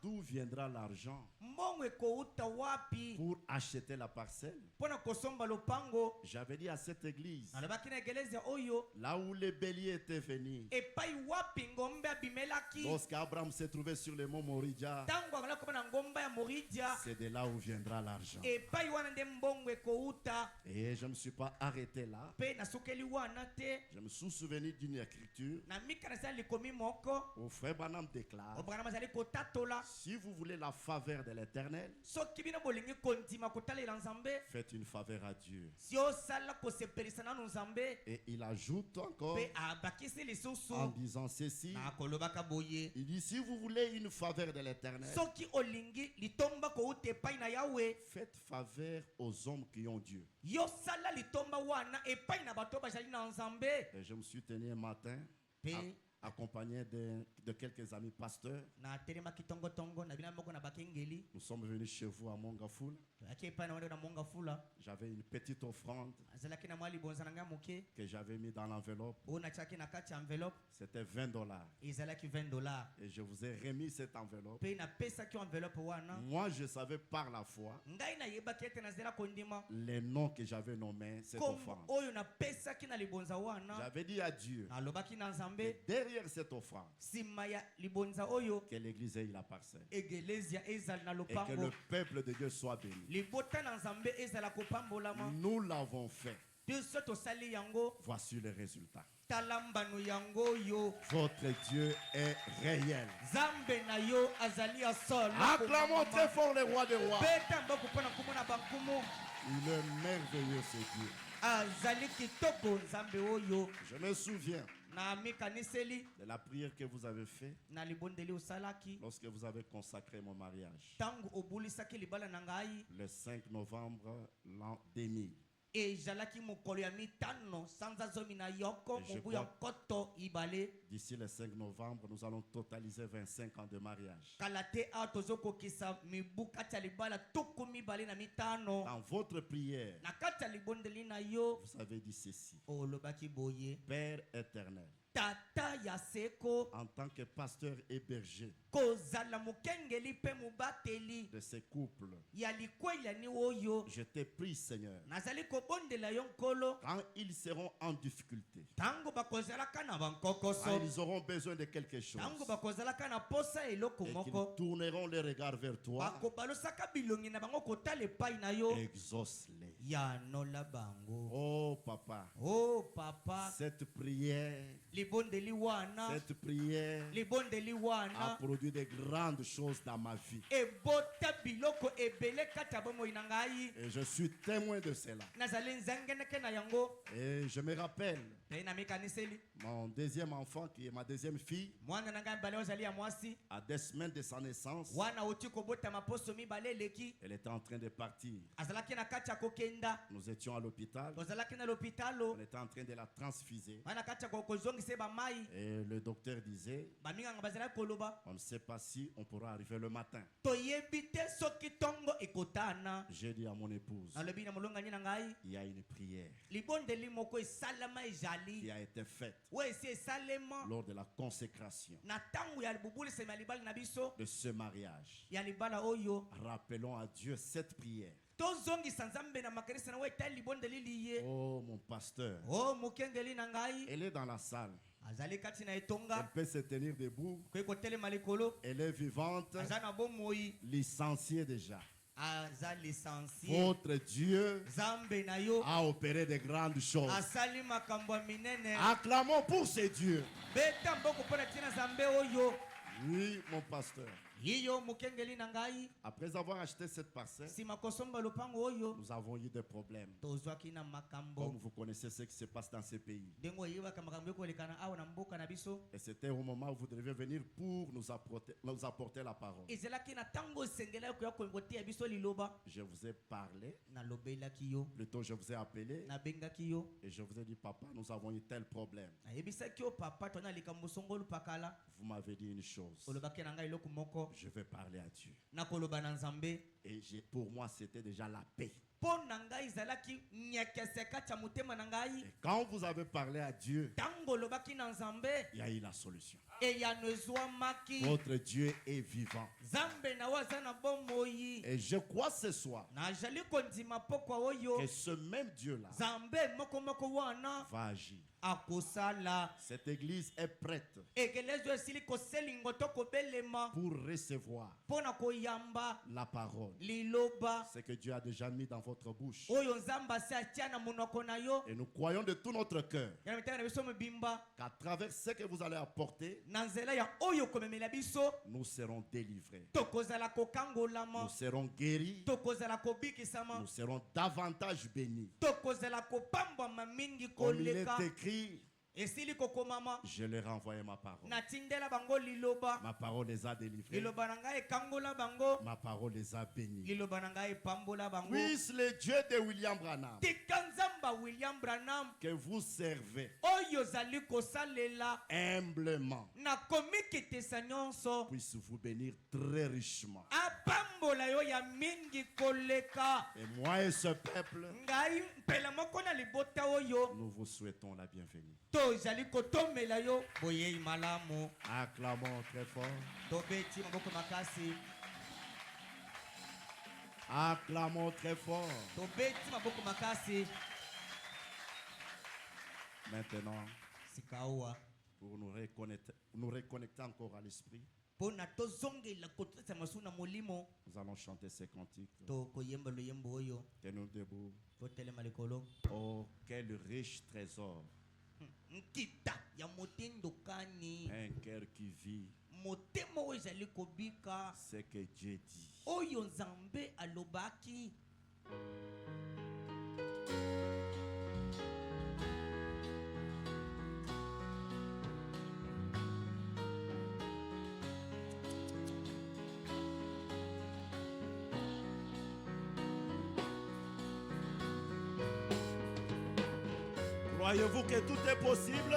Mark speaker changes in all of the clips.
Speaker 1: D'où viendra l'argent pour acheter la parcelle? J'avais dit à cette église, là où les béliers étaient venus, lorsqu'Abraham s'est trouvé sur le mont Moridja, c'est de là où viendra l'argent. Et je ne me suis pas arrêté là. Je me suis souvenu d'une écriture où Frère Branham déclare: si vous voulez la faveur de l'Éternel, faites une faveur à Dieu. Et il ajoute encore en disant ceci, il dit: si vous voulez une faveur de l'Éternel, faites faveur aux hommes qui ont Dieu. Et je me suis tenu un matin accompagné de quelques amis pasteurs. Nous sommes venus chez vous à Mongafula. J'avais une petite offrande que j'avais mis dans l'enveloppe. C'était $20. Et je vous ai remis cette enveloppe. Moi, je savais par la foi les noms que j'avais nommés cette offrande. J'avais dit à Dieu, derrière cette offrande, que l'église ait la parcelle et que le peuple de Dieu soit béni. Nous l'avons fait. Voici le résultat. Votre Dieu est réel. Acclamons très fort le roi des rois. Il est merveilleux, ce Dieu. Je me souviens de la prière que vous avez faite lorsque vous avez consacré mon mariage le 5 novembre l'an 2000. Et d'ici le 5 novembre, nous allons totaliser 25 ans de mariage. Dans votre prière, vous avez dit ceci: Père éternel, en tant que pasteur et berger de ces couples, je t'ai pris, Seigneur, quand ils seront en difficulté, quand ils auront besoin de quelque chose, et qu'ils tourneront les regards vers toi, exauce-les. Oh papa, cette prière a produit de grandes choses dans ma vie. Et je suis témoin de cela. Et je me rappelle mon deuxième enfant, qui est ma deuxième fille, à des semaines de sa naissance, elle était en train de partir. Nous étions à l'hôpital. On était en train de la transfuser. Et le docteur disait, on ne sait pas si on pourra arriver le matin. J'ai dit à mon épouse, il y a une prière qui a été faite lors de la consécration de ce mariage. Rappelons à Dieu cette prière. Oh mon pasteur, elle est dans la salle. Elle peut se tenir debout. Elle est vivante, licenciée déjà. Votre Dieu a opéré de grandes choses. Acclamons pour ce Dieu. Oui, mon pasteur. Après avoir acheté cette parcelle, nous avons eu des problèmes. Comme vous connaissez ce qui se passe dans ces pays. Et c'était au moment où vous deviez venir pour nous apporter la parole. Je vous ai parlé. Plutôt, je vous ai appelé. Et je vous ai dit, papa, nous avons eu tel problème. Vous m'avez dit une chose: je vais parler à Dieu. Et pour moi, c'était déjà la paix. Et quand vous avez parlé à Dieu, il y a eu la solution. Votre Dieu est vivant. Et je crois ce soir que ce même Dieu-là va agir. Cette église est prête pour recevoir la parole. Ce que Dieu a déjà mis dans votre bouche. Et nous croyons de tout notre cœur qu'à travers ce que vous allez apporter, nous serons délivrés. Nous serons guéris. Nous serons davantage bénis. Comme il est écrit, je leur ai envoyé ma parole. Ma parole les a délivrés. Ma parole les a bénis. Puisse le Dieu de William Branham, que vous servez humblement, puisse vous bénir très richement. Et moi et ce peuple, nous vous souhaitons la bienvenue. Acclamons très fort. Acclamons très fort. Maintenant, pour nous reconnecter encore à l'esprit, nous allons chanter ces cantiques. Tenons debout. Oh, quel riche trésor. Un cœur qui vit ce que Dieu dit. Croyez-vous que tout est possible?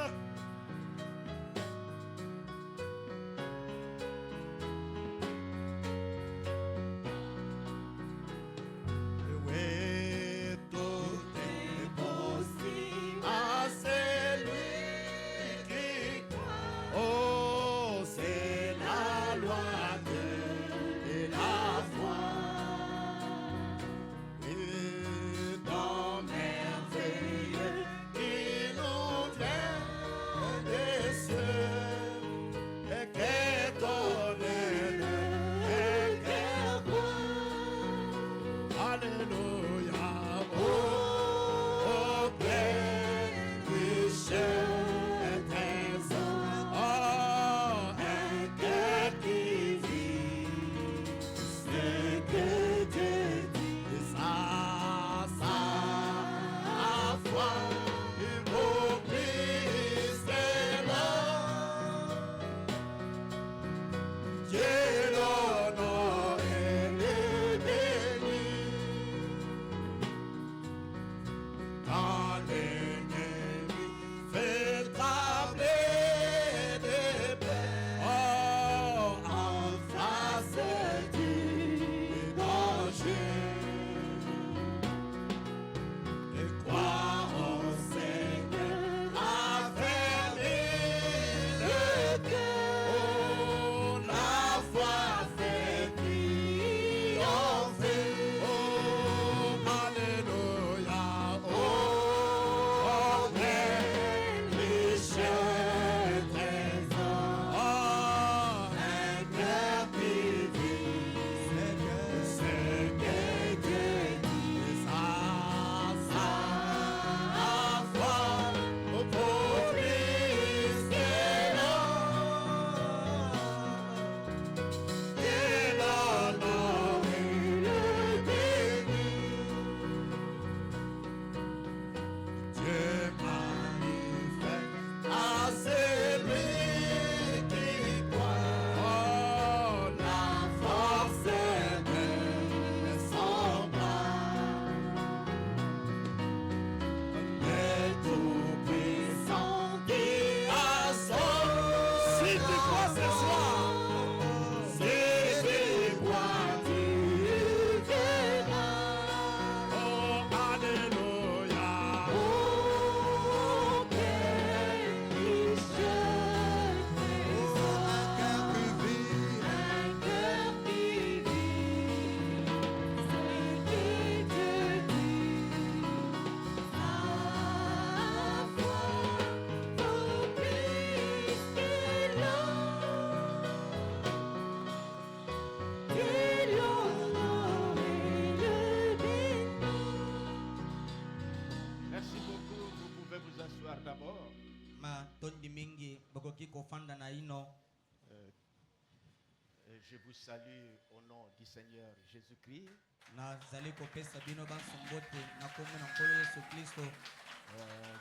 Speaker 2: Je vous salue au nom du Seigneur Jésus-Christ.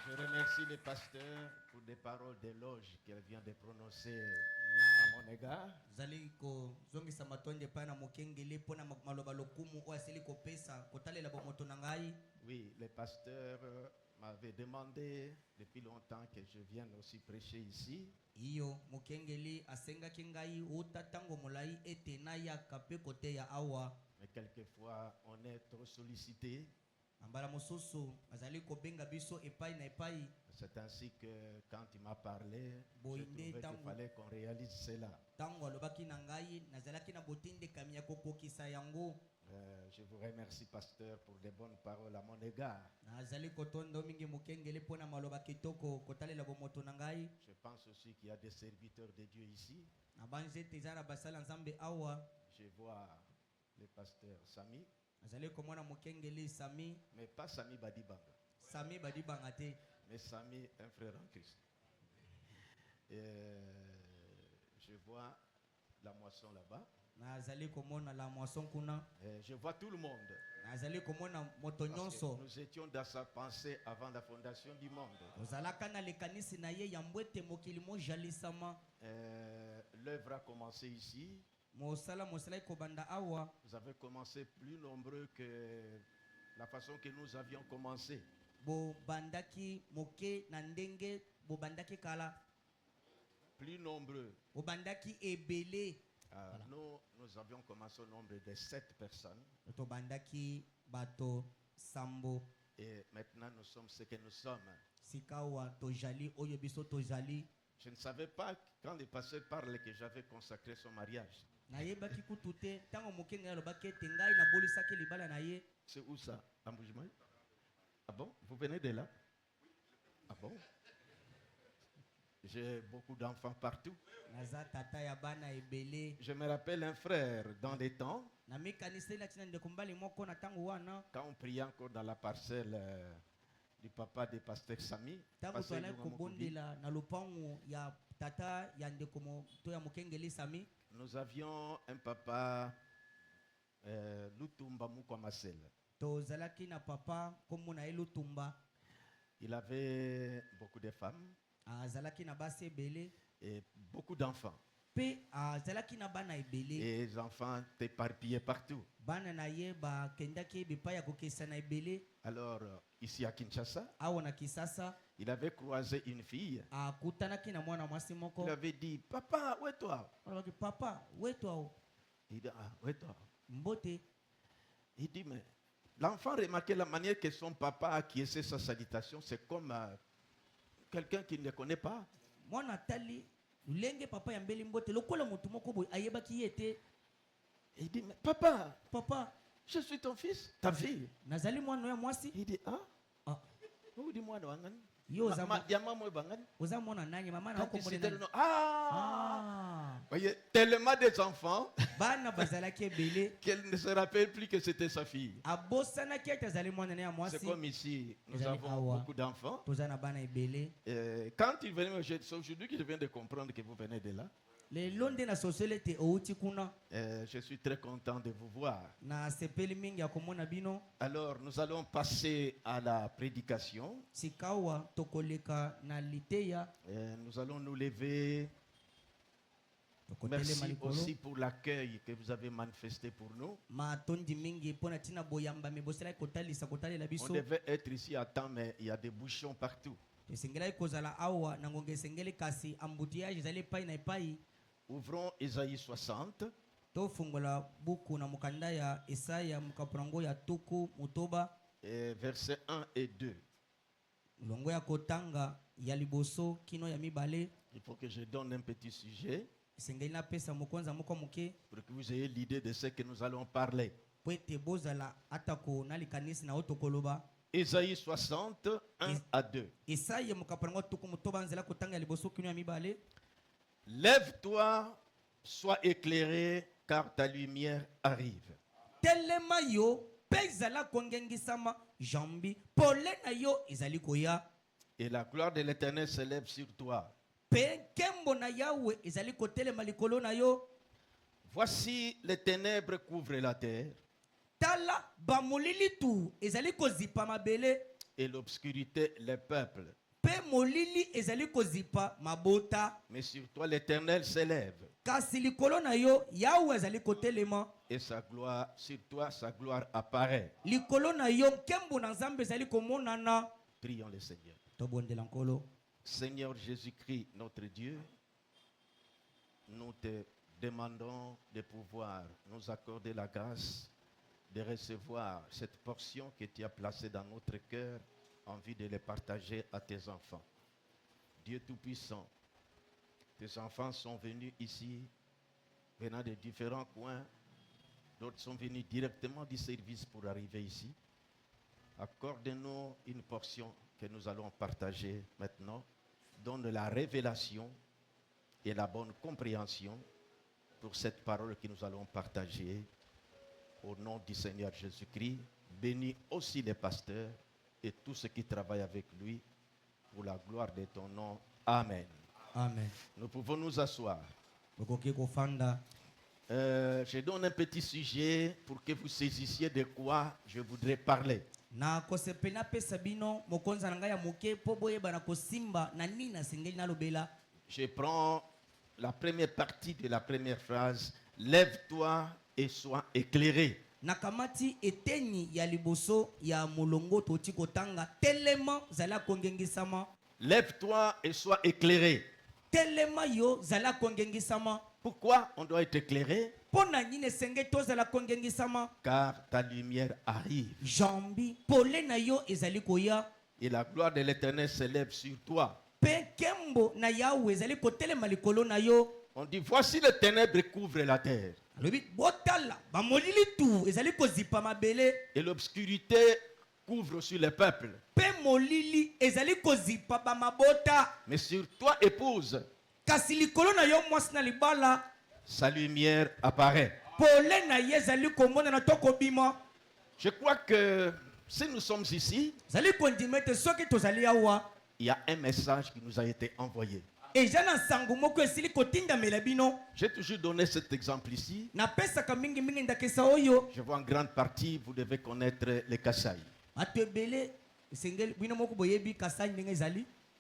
Speaker 2: Je remercie les pasteurs pour des paroles d'éloge qu'elle vient de prononcer à mon égard. Oui, les pasteurs m'avaient demandé depuis longtemps que je vienne aussi prêcher ici. Mais quelquefois, on est trop sollicité. C'est ainsi que quand il m'a parlé, j'ai trouvé qu'il fallait qu'on réalise cela. Je vous remercie, pasteur, pour les bonnes paroles à mon égard. Je pense aussi qu'il y a des serviteurs de Dieu ici. Je vois le pasteur Sami. Mais pas Sami Badibanga. Mais Sami, un frère en Christ. Je vois la moisson là-bas. Je vois tout le monde. Parce que nous étions dans sa pensée avant la fondation du monde. L'œuvre a commencé ici. Vous avez commencé plus nombreux que la façon que nous avions commencé. Plus nombreux. Nous avions commencé au nombre de 7 personnes. Et maintenant nous sommes ce que nous sommes. Je ne savais pas quand le pasteur parle que j'avais consacré son mariage. C'est où ça? Ah bon? Vous venez de là? Ah bon? J'ai beaucoup d'enfants partout. Je me rappelle un frère dans les temps, quand on priait encore dans la parcelle du papa de pasteur Sami. Nous avions un papa Lutumba Mukwamasel. Il avait beaucoup de femmes et beaucoup d'enfants. Et les enfants éparpillés partout. Alors, ici à Kinshasa, il avait croisé une fille. Il avait dit, papa, où est toi? Il dit, ah, où est toi? Il dit, mais l'enfant remarquait la manière que son papa a acquiescé sa salutation. C'est comme quelqu'un qui ne le connaît pas. Il dit, mais papa, je suis ton fils, ta fille. Il dit, ah, vous dites moi, voyez, tellement des enfants qu'elle ne se rappelle plus que c'était sa fille. C'est comme ici, nous avons beaucoup d'enfants. Quand il venait, c'est aujourd'hui qu'il vient de comprendre que vous venez de là. Je suis très content de vous voir. Alors, nous allons passer à la prédication. Nous allons nous lever. Merci aussi pour l'accueil que vous avez manifesté pour nous. On devait être ici à temps, mais il y a des bouchons partout. Ouvrons Ésaïe 60. Versets 1 et 2. Il faut que je donne un petit sujet pour que vous ayez l'idée de ce que nous allons parler. Ésaïe 60, 1 à 2. Lève-toi, sois éclairé, car ta lumière arrive. Et la gloire de l'Éternel s'élève sur toi. Voici les ténèbres couvrent la terre. Et l'obscurité les peuples. Mais sur toi l'Éternel s'élève. Et sa gloire, sur toi sa gloire apparaît. Prions le Seigneur. Seigneur Jésus-Christ, notre Dieu, nous te demandons de pouvoir nous accorder la grâce de recevoir cette portion que tu as placée dans notre cœur, envie de les partager à tes enfants. Dieu Tout-Puissant, tes enfants sont venus ici, venant de différents coins. D'autres sont venus directement du service pour arriver ici. Accorde-nous une portion que nous allons partager maintenant. Donne la révélation et la bonne compréhension pour cette parole que nous allons partager. Au nom du Seigneur Jésus-Christ, bénis aussi les pasteurs et tous ceux qui travaillent avec lui, pour la gloire de ton nom. Amen.
Speaker 1: Amen.
Speaker 2: Nous pouvons nous asseoir. Je donne un petit sujet pour que vous saisissiez de quoi je voudrais parler. Je prends la première partie de la première phrase. Lève-toi et sois éclairé.
Speaker 1: Nakamati eteni ya liboso ya molongo toti kotanga telema zala kongengisama.
Speaker 2: Lève-toi et sois éclairé.
Speaker 1: Telema yo zala kongengisama.
Speaker 2: Pourquoi on doit être éclairé?
Speaker 1: Pona nyine senge to zala kongengisama.
Speaker 2: Car ta lumière arrive.
Speaker 1: Jambi pole na yo ezali koya.
Speaker 2: Et la gloire de l'Éternel s'élève sur toi.
Speaker 1: Pe kembo na yawe ezali kotelema likolo na yo.
Speaker 2: On dit voici les ténèbres couvrent la terre. Et l'obscurité couvre sur les peuples. Mais sur toi, épouse, sa lumière apparaît. Je crois que si nous sommes ici, il y a un message qui nous a été envoyé. J'ai toujours donné cet exemple ici. Je vois en grande partie, vous devez connaître les Kasaï.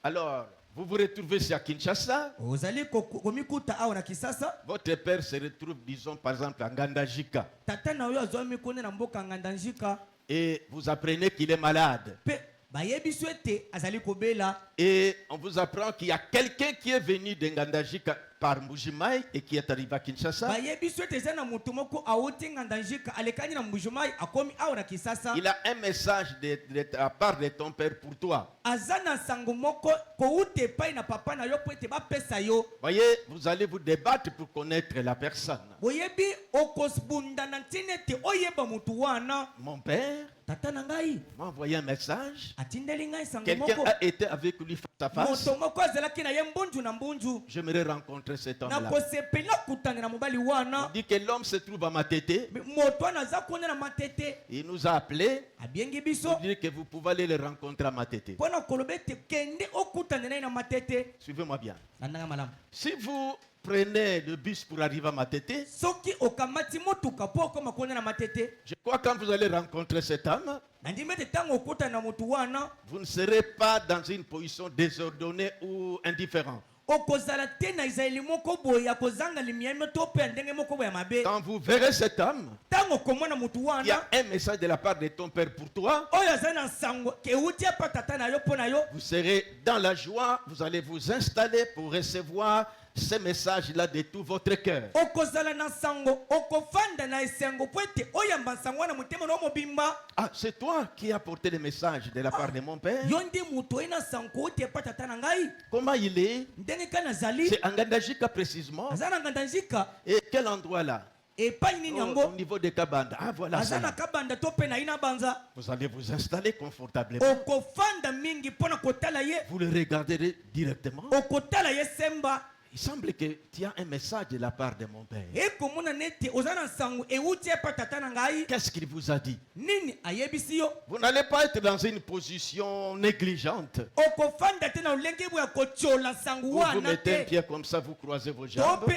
Speaker 2: Alors, vous vous retrouvez ici à Kinshasa. Votre père se retrouve, disons, par exemple, à Ngandajika. Et vous apprenez qu'il est malade. Et on vous apprend qu'il y a quelqu'un qui est venu de Ngandajika par Mbujimaï et qui est arrivé à Kinshasa. Il a un message de la part de ton père pour toi. Voyez, vous allez vous débattre pour connaître la personne. Mon père m'a envoyé un message. Quelqu'un a été avec lui face à face. J'aimerais rencontrer cet homme-là. On dit que l'homme se trouve à Matete. Il nous a appelés. Il dit que vous pouvez aller le rencontrer à Matete. Suivez-moi bien. Si vous prenez le bus pour arriver à Matete, je crois que quand vous allez rencontrer cet homme, vous ne serez pas dans une position désordonnée ou indifférente. Quand vous verrez cet homme, il y a un message de la part de ton père pour toi. Vous serez dans la joie, vous allez vous installer pour recevoir ce message-là de tout votre cœur. Ah, c'est toi qui as porté le message de la part de mon père. Comment il est? C'est à Ngandajika précisément. Et quel endroit là? Au niveau de Kabanda. Ah, voilà ça. Vous allez vous installer confortablement. Vous le regarderez directement. Il semble que tu as un message de la part de mon père. Qu'est-ce qu'il vous a dit? Vous n'allez pas être dans une position négligente. Vous vous mettez un pied comme ça, vous croisez vos jambes.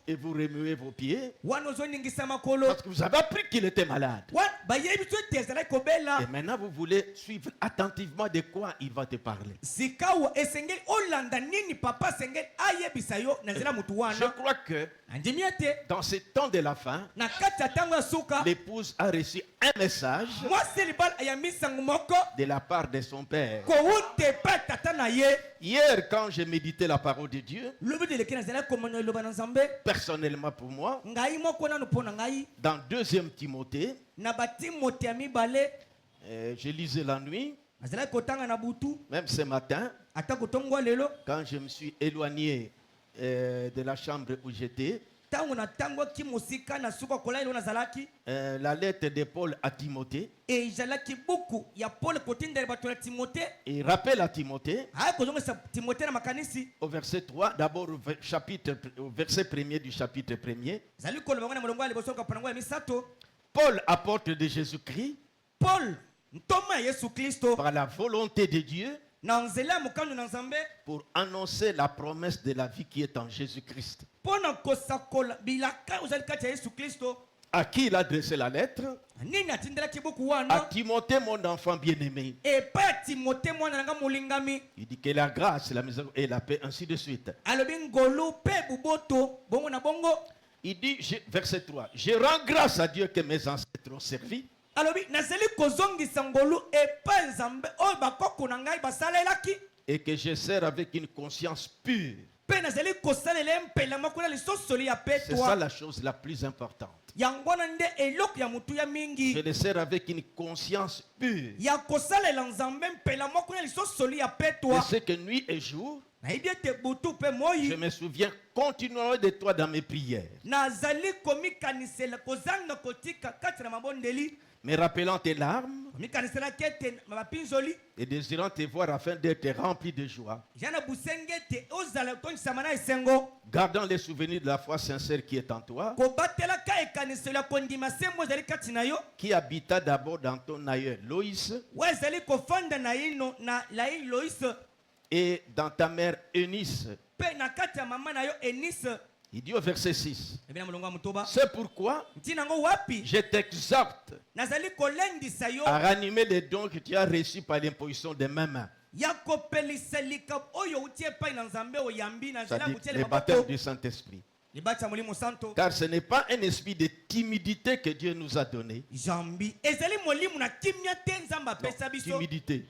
Speaker 2: Et vous remuez vos pieds. Parce que vous avez appris qu'il était malade. Et maintenant vous voulez suivre attentivement de quoi il va te parler. Je crois que dans ce temps de la fin, l'épouse a reçu un message de la part de son père. Hier, quand j'ai médité la parole de Dieu, personnellement pour moi, dans 2 Timothée, je lisais la nuit, même ce matin, quand je me suis éloigné de la chambre où j'étais, la lettre de Paul à Timothée, il rappelle à Timothée, au verset 3, d'abord au verset 1er du chapitre 1er, Paul, apôtre de Jésus-Christ, par la volonté de Dieu, pour annoncer la promesse de la vie qui est en Jésus-Christ. À qui il a adressé la lettre? À Timothée, mon enfant bien-aimé. Il dit que la grâce, la miséricorde et la paix, ainsi de suite. Il dit, verset 3, je rends grâce à Dieu que mes ancêtres ont servi. Et que je sers avec une conscience pure. C'est ça la chose la plus importante. Je le sers avec une conscience pure. Et c'est que nuit et jour, je me souviens continuellement de toi dans mes prières. Me rappelant tes larmes et désirant te voir afin d'être rempli de joie, gardant les souvenirs de la foi sincère qui est en toi, qui habita d'abord dans ton aïeul Loïs et dans ta mère Eunice. Il dit au verset 6, c'est pourquoi je t'exhorte à ranimer les dons que tu as reçus par l'imposition de mes mains. C'est-à-dire le baptême du Saint-Esprit. Car ce n'est pas un esprit de timidité que Dieu nous a donné. Non, timidité.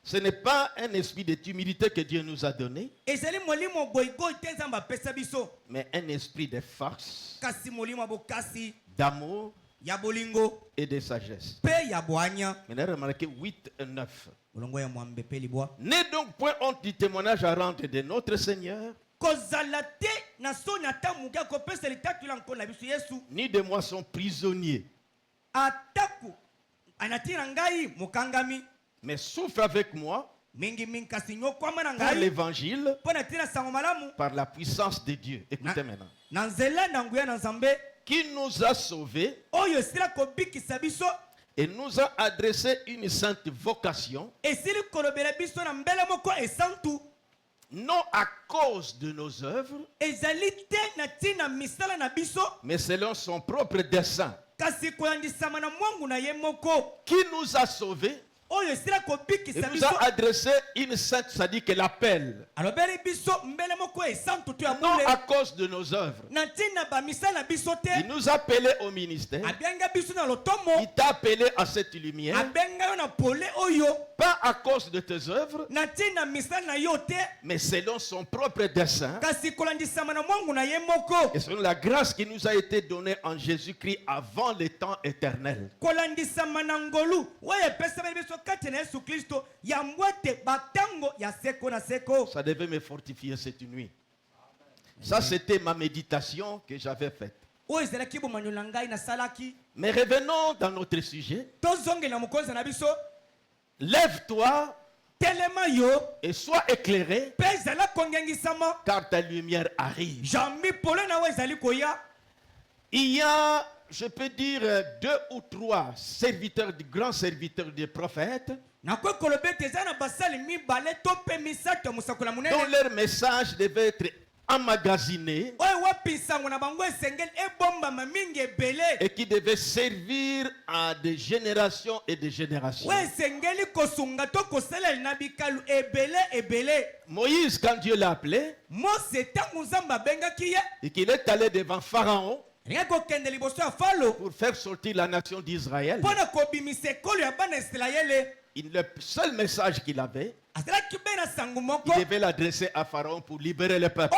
Speaker 2: Ce n'est pas un esprit de timidité que Dieu nous a donné, mais un esprit de force, d'amour et de sagesse. Maintenant, remarquez 8 et 9. N'aie donc point honte du témoignage à rendre de notre Seigneur, ni de moi son prisonnier, mais souffre avec moi par l'évangile, par la puissance de Dieu. Écoutez maintenant. Qui nous a sauvés et nous a adressé une sainte vocation, non à cause de nos œuvres, mais selon son propre dessein, qui nous a sauvés et nous a adressé une sainte, c'est-à-dire que l'appel, non à cause de nos œuvres. Il nous a appelés au ministère. Il t'a appelé à cette lumière, pas à cause de tes œuvres, mais selon son propre dessein et selon la grâce qui nous a été donnée en Jésus-Christ avant les temps éternels. Ça devait me fortifier cette nuit. Ça, c'était ma méditation que j'avais faite. Mais revenons dans notre sujet. lève-toi et sois éclairé, car ta lumière arrive. Il y a, je peux dire, 2 ou 3 serviteurs, grands serviteurs des prophètes, dont leur message devait être emmagasiné et qui devait servir à des générations et des générations. Moïse, quand Dieu l'a appelé et qu'il est allé devant Pharaon pour faire sortir la nation d'Israël, le seul message qu'il avait, il devait l'adresser à Pharaon pour libérer le peuple.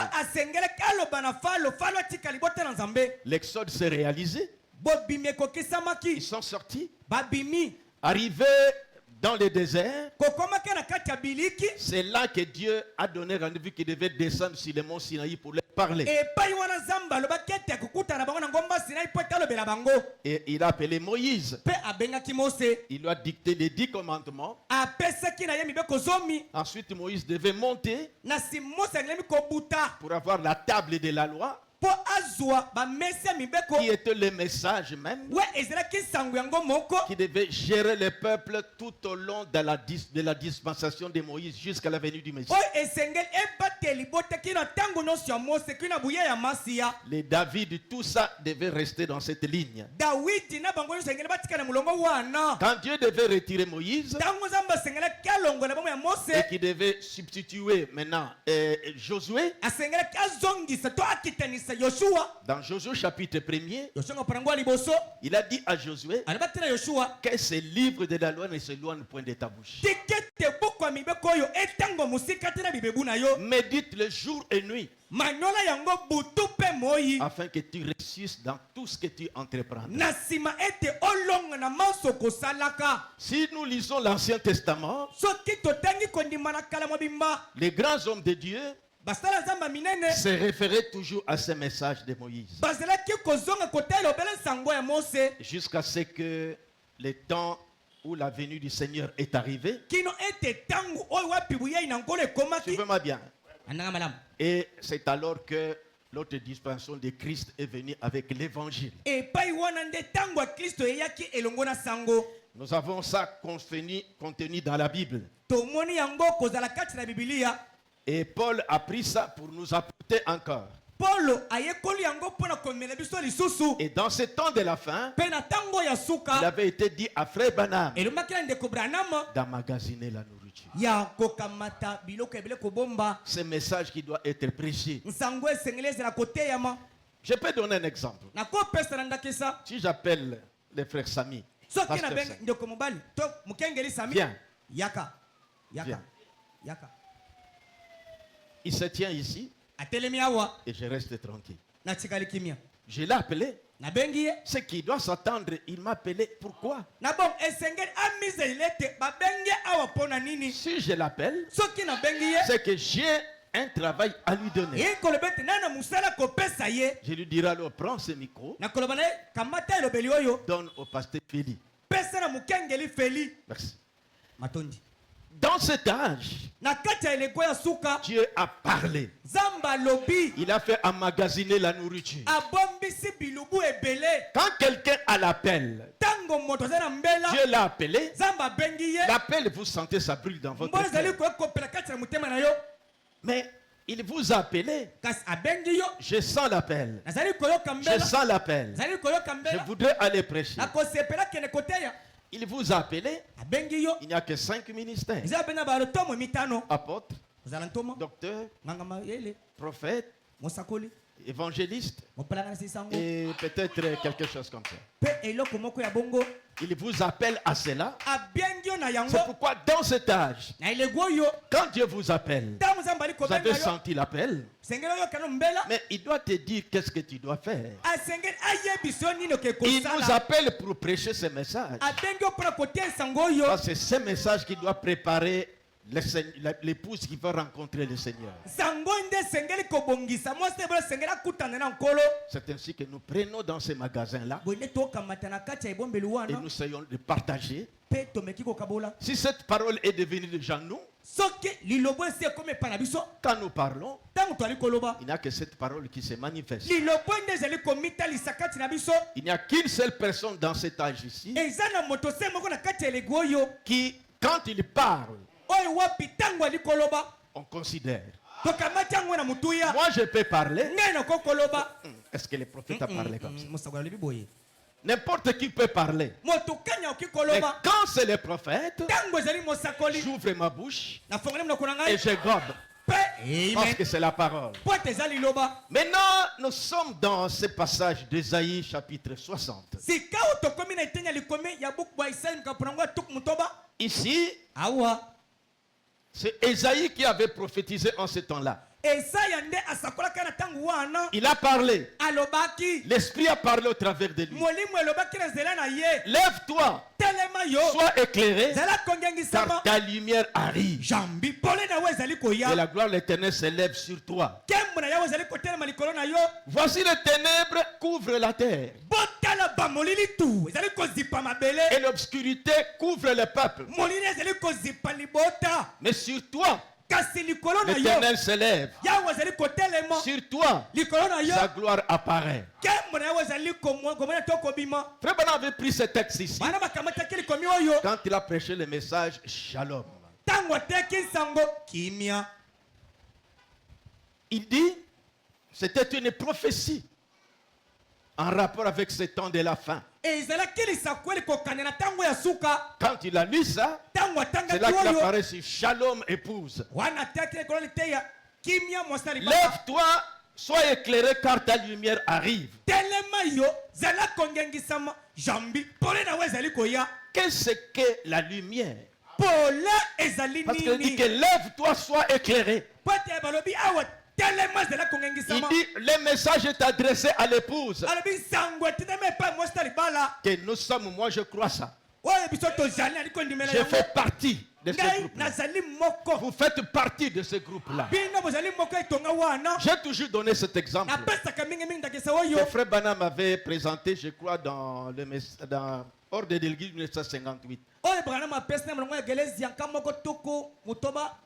Speaker 2: L'exode s'est réalisé. Ils sont sortis. Arrivés dans le désert, c'est là que Dieu a donné rendez-vous qu'il devait descendre sur le mont Sinaï pour leur parler. Et il a appelé Moïse. Il lui a dicté les 10 commandements. Ensuite, Moïse devait monter pour avoir la table de la loi, qui était le message même, qui devait gérer le peuple tout au long de la dispensation de Moïse jusqu'à la venue du Messie. Les David, tout ça devait rester dans cette ligne. Quand Dieu devait retirer Moïse et qu'il devait substituer maintenant Josué, dans Josué chapitre 1er, il a dit à Josué que ce livre de la loi ne s'éloigne point de ta bouche. Médite le jour et nuit, afin que tu réussisses dans tout ce que tu entreprends. Si nous lisons l'Ancien Testament, les grands hommes de Dieu se référaient toujours à ce message de Moïse, jusqu'à ce que le temps où la venue du Seigneur est arrivée. Suivez-moi bien. Et c'est alors que l'autre dispensation de Christ est venue avec l'évangile. Nous avons ça contenu dans la Bible. Et Paul a pris ça pour nous apporter encore. Et dans ce temps de la fin, il avait été dit à Frère Branham d'emmagasiner la nourriture. Ce message qui doit être prêché. Je peux donner un exemple. Si j'appelle le frère Sami, viens. Viens. Il se tient ici et je reste tranquille. Je l'ai appelé. Ce qui doit s'attendre, il m'a appelé. Pourquoi? Si je l'appelle, c'est que j'ai un travail à lui donner. Je lui dirai alors, prends ce micro, donne au pasteur Feli. Merci. Dans cet âge, Dieu a parlé. Il a fait emmagasiner la nourriture. Quand quelqu'un a l'appel, Dieu l'a appelé. L'appel, vous sentez ça brûle dans votre cœur. Mais il vous a appelé. Je sens l'appel. Je sens l'appel. Je voudrais aller prêcher. Il vous a appelé. Il n'y a que 5 ministères. Apôtre, docteur, prophète, évangéliste et peut-être quelque chose comme ça. Il vous appelle à cela. C'est pourquoi dans cet âge, quand Dieu vous appelle, vous avez senti l'appel, mais il doit te dire qu'est-ce que tu dois faire. Il nous appelle pour prêcher ce message. Parce que c'est ce message qui doit préparer l'épouse qui va rencontrer le Seigneur. C'est ainsi que nous prenons dans ces magasins-là et nous essayons de partager. Si cette parole est devenue déjà nous, quand nous parlons, il n'y a que cette parole qui se manifeste. Il n'y a qu'une seule personne dans cet âge ici qui, quand il parle, on considère. Moi, je peux parler. Est-ce que les prophètes ont parlé comme ça? N'importe qui peut parler. Mais quand c'est les prophètes, j'ouvre ma bouche et je gobe. Parce que c'est la parole. Maintenant, nous sommes dans ce passage d'Ésaïe chapitre 60. Ici, c'est Ésaïe qui avait prophétisé en ce temps-là. Il a parlé. L'Esprit a parlé au travers de lui. Lève-toi, sois éclairé, car ta lumière arrive. Et la gloire de l'Éternel s'élève sur toi. Voici les ténèbres couvrent la terre. Et l'obscurité couvre le peuple. Mais sur toi, l'Éternel s'élève. Sur toi, sa gloire apparaît. Frère Branham avait pris ce texte ici quand il a prêché le message Shalom. Il dit, c'était une prophétie en rapport avec ce temps de la fin. Quand il a lu ça, c'est là qu'il apparaît sur Shalom épouse. Lève-toi, sois éclairé car ta lumière arrive. Qu'est-ce que la lumière? Parce qu'il dit que lève-toi, sois éclairé. Il dit, le message est adressé à l'épouse. Que nous sommes, moi je crois ça. Je fais partie de ce groupe-là. Vous faites partie de ce groupe-là. J'ai toujours donné cet exemple. Le frère Branham avait présenté, je crois, dans hors de l'église 1958.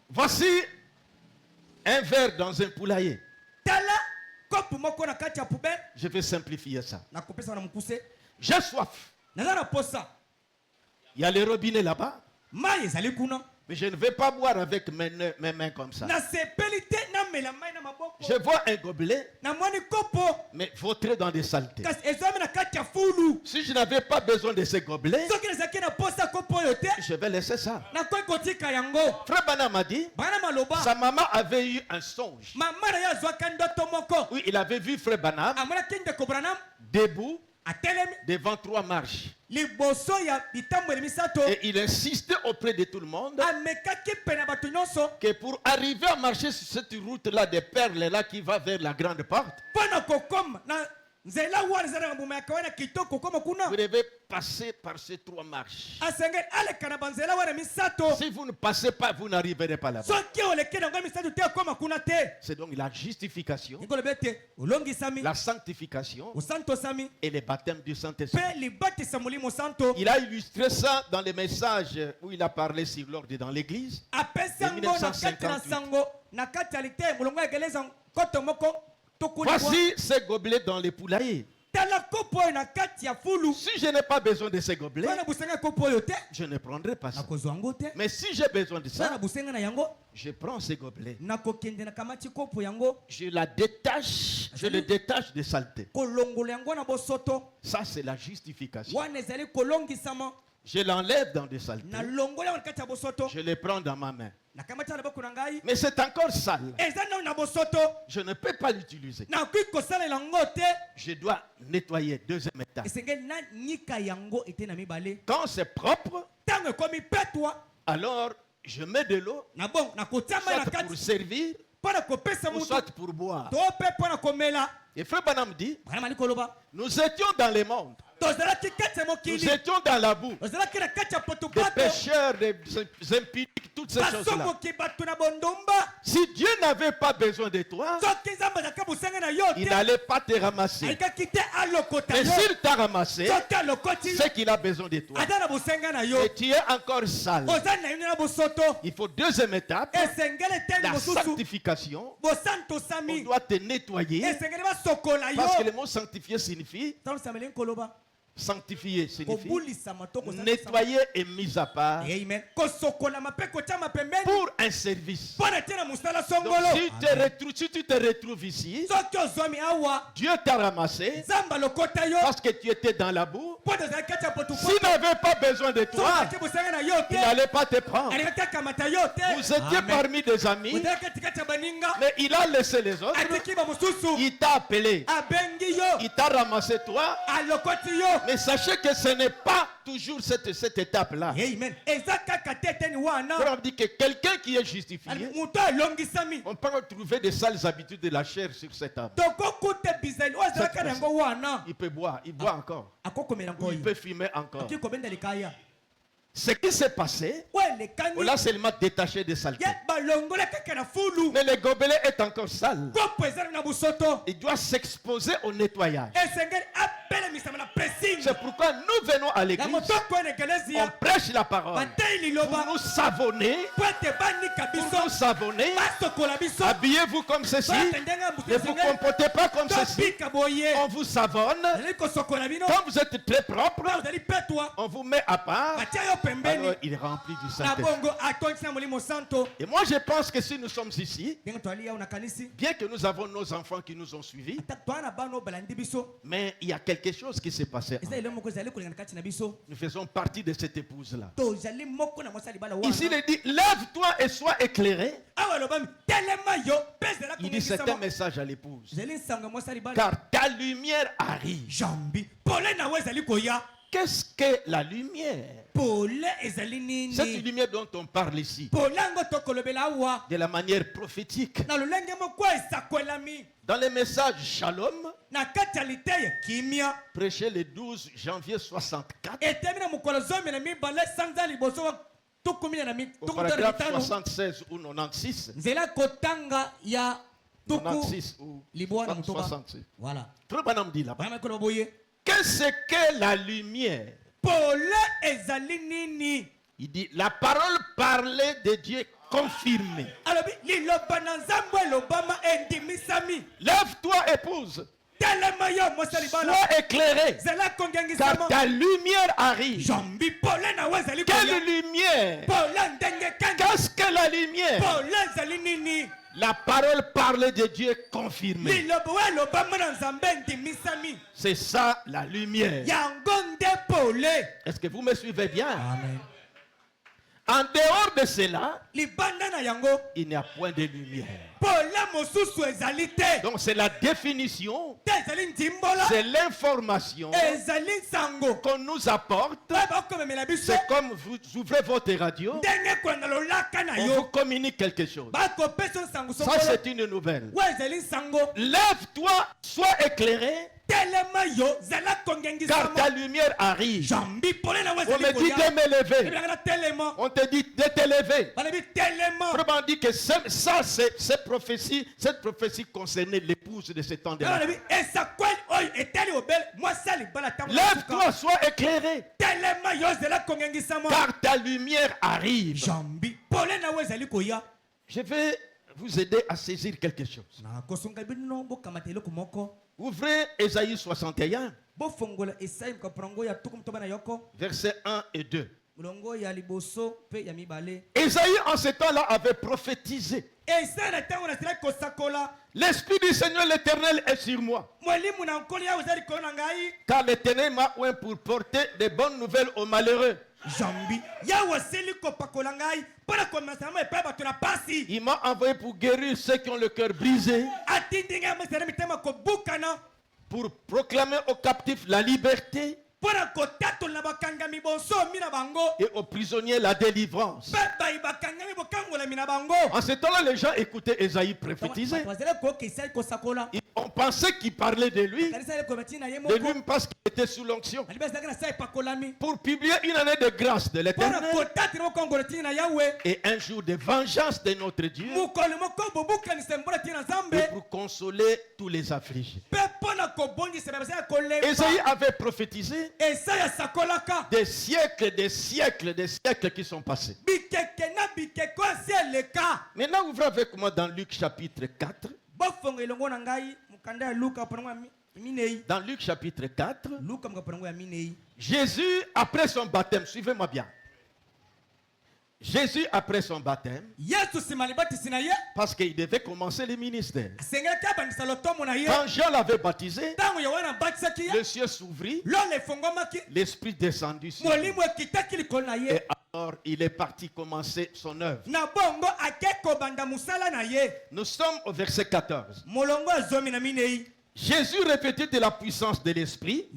Speaker 2: Voici un verre dans un poulailler. Je vais simplifier ça. J'ai soif. Il y a les robinets là-bas. Mais je ne vais pas boire avec mes mains comme ça. Je vois un gobelet, mais vautré dans des saletés. Si je n'avais pas besoin de ce gobelet, je vais laisser ça. Frère Branham m'a dit, sa maman avait eu un songe. Oui, il avait vu Frère Branham debout devant 3 marches. Et il insistait auprès de tout le monde que pour arriver à marcher sur cette route-là des perles là qui va vers la grande porte, vous devez passer par ces 3 marches. Si vous ne passez pas, vous n'arriverez pas là-bas. C'est donc la justification, la sanctification et le baptême du Saint-Esprit. Il a illustré ça dans les messages où il a parlé sur l'ordre dans l'église en 1958. Voici ces gobelets dans les poulaillers. Si je n'ai pas besoin de ces gobelets, je ne prendrai pas ça. Mais si j'ai besoin de ça, je prends ces gobelets. Je la détache, je le détache des saletés. Ça, c'est la justification. Je l'enlève dans des saletés. Je les prends dans ma main. Mais c'est encore sale. Je ne peux pas l'utiliser. Je dois nettoyer. Deuxième étape. Quand c'est propre, alors je mets de l'eau, soit pour servir, ou soit pour boire. Et Frère Branham dit, nous étions dans le monde. Nous étions dans la boue, des pécheurs, des impudiques, toutes ces choses-là. Si Dieu n'avait pas besoin de toi, il n'allait pas te ramasser. Mais s'il t'a ramassé, c'est qu'il a besoin de toi. Et tu es encore sale. Il faut deuxième étape, la sanctification. On doit te nettoyer. Parce que le mot sanctifier signifie sanctifier signifie nettoyer et mis à part pour un service. Donc si tu te retrouves ici, Dieu t'a ramassé parce que tu étais dans la boue. S'il n'avait pas besoin de toi, il n'allait pas te prendre. Vous étiez parmi des amis, mais il a laissé les autres. Il t'a appelé, il t'a ramassé toi. Mais sachez que ce n'est pas toujours cette étape-là. On dit que quelqu'un qui est justifié, on peut retrouver des sales habitudes de la chair sur cette âme. Il peut boire, il boit encore. Ou il peut fumer encore. Ce qui s'est passé, on l'a seulement détaché de saleté. Mais le gobelet est encore sale. Il doit s'exposer au nettoyage. C'est pourquoi nous venons à l'église. On prêche la parole pour nous savonner. Habillez-vous comme ceci. Ne vous comportez pas comme ceci. On vous savonne. Quand vous êtes très propre, on vous met à part. Alors il est rempli du Saint-Esprit. Et moi je pense que si nous sommes ici, bien que nous avons nos enfants qui nous ont suivis, mais il y a quelque chose qui s'est passé. Nous faisons partie de cette épouse-là. Ici il dit, lève-toi et sois éclairé. Il dit, c'est un message à l'épouse. Car ta lumière arrive. Qu'est-ce que la lumière? Cette lumière dont on parle ici, de la manière prophétique, dans le message Shalom, prêché le 12 janvier 64, au paragraphe 76 ou 96, 96 ou 66. Voilà. Qu'est-ce que la lumière? Il dit la parole parlée de Dieu confirmée. Lève-toi, épouse. Sois éclairé, car ta lumière arrive. Quelle lumière? Qu'est-ce que la lumière? La parole parlée de Dieu confirmée. C'est ça la lumière. Est-ce que vous me suivez bien? Amen. En dehors de cela, il n'y a point de lumière. Donc c'est la définition, c'est l'information qu'on nous apporte. C'est comme vous ouvrez votre radio, on vous communique quelque chose. Ça c'est une nouvelle. Lève-toi, sois éclairé, car ta lumière arrive. On me dit de me lever. On te dit de te lever. On dit que ça, cette prophétie concernait l'épouse de cet homme. Lève-toi, sois éclairé, car ta lumière arrive. Je vais vous aider à saisir quelque chose. Ouvrez Ésaïe 61, versets 1 et 2. Ésaïe en ce temps-là avait prophétisé. L'Esprit du Seigneur l'Éternel est sur moi. Car l'Éternel m'a oint pour porter des bonnes nouvelles aux malheureux. Il m'a envoyé pour guérir ceux qui ont le cœur brisé, pour proclamer aux captifs la liberté et aux prisonniers la délivrance. En ce temps-là, les gens écoutaient Ésaïe prophétiser. On pensait qu'il parlait de lui parce qu'il j'étais sous l'onction pour publier une année de grâce de l'Éternel et un jour de vengeance de notre Dieu et pour consoler tous les affligés. Ésaïe avait prophétisé des siècles qui sont passés. Maintenant, ouvrez avec moi dans Luc chapitre 4. Dans Luc chapitre 4, Jésus, après son baptême, suivez-moi bien. Jésus, après son baptême, parce qu'il devait commencer le ministère. Quand Jean l'avait baptisé, le ciel s'ouvrit, l'Esprit descendu sur lui. Et alors, il est parti commencer son œuvre. Nous sommes au verset 14. Jésus répétait de la puissance de l'Esprit.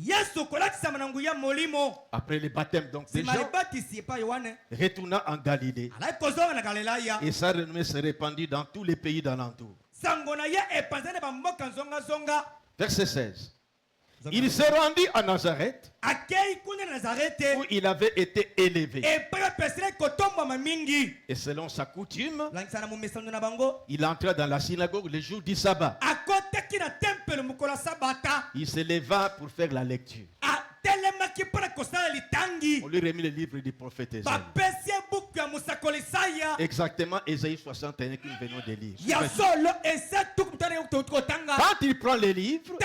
Speaker 2: Après le baptême donc de Jean, retourna en Galilée. Et sa renommée se répandit dans tous les pays d'alentour. Verset 16. Il se rendit à Nazareth où il avait été élevé. Et selon sa coutume, il entra dans la synagogue le jour du sabbat. Il se leva pour faire la lecture. On lui remit le livre du prophète Ésaïe. Exactement Ésaïe 61 que nous venons de lire. Quand il prend le livre,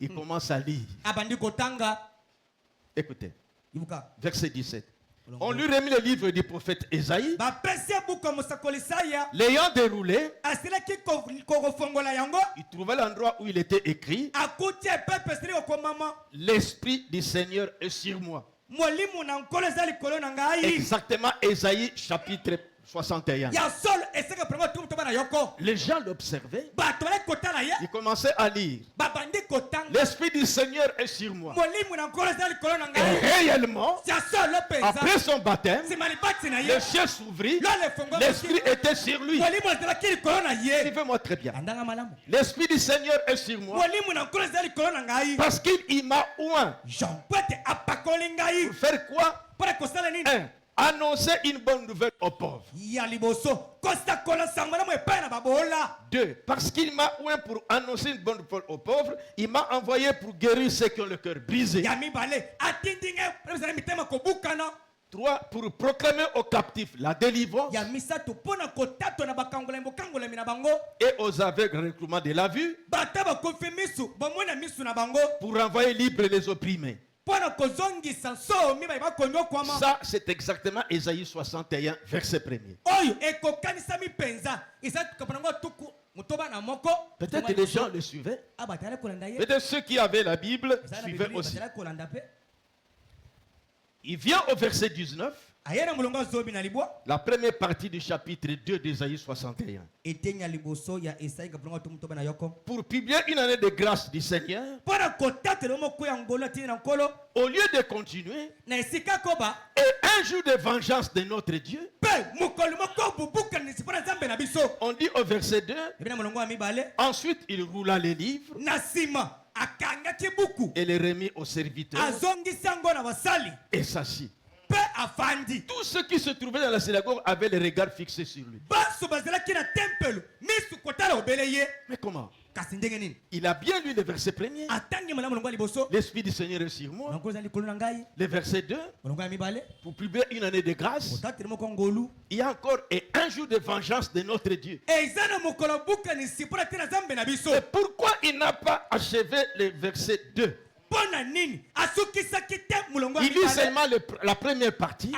Speaker 2: il commence à lire. Écoutez, verset 17. On lui remit le livre du prophète Ésaïe. L'ayant déroulé, il trouva l'endroit où il était écrit: l'Esprit du Seigneur est sur moi. Exactement Ésaïe chapitre 61. Les gens l'observaient. Ils commençaient à lire. L'Esprit du Seigneur est sur moi. Et réellement, après son baptême, le ciel s'ouvrit. L'Esprit était sur lui. Suivez-moi très bien. L'Esprit du Seigneur est sur moi parce qu'il m'a oint. Pour faire quoi? Annoncer une bonne nouvelle aux pauvres. 2. Parce qu'il m'a oint pour annoncer une bonne nouvelle aux pauvres, il m'a envoyé pour guérir ceux qui ont le cœur brisé. 3. Pour proclamer aux captifs la délivrance et aux aveugles le recouvrement de la vue, pour renvoyer libres les opprimés. Ça, c'est exactement Ésaïe 61, verset 1er. Peut-être les gens le suivaient. Peut-être ceux qui avaient la Bible suivaient aussi. Il vient au verset 19. La première partie du chapitre 2 d'Ésaïe 61. Pour publier une année de grâce du Seigneur, au lieu de continuer, et un jour de vengeance de notre Dieu, on dit au verset 2, ensuite il roula les livres et les remit aux serviteurs et s'assit. Tous ceux qui se trouvaient dans la synagogue avaient les regards fixés sur lui. Mais comment? Il a bien lu le verset 1er. L'Esprit du Seigneur est sur moi. Le verset 2. Pour publier une année de grâce. Il y a encore un jour de vengeance de notre Dieu. Et pourquoi il n'a pas achevé le verset 2? Il lit seulement la première partie.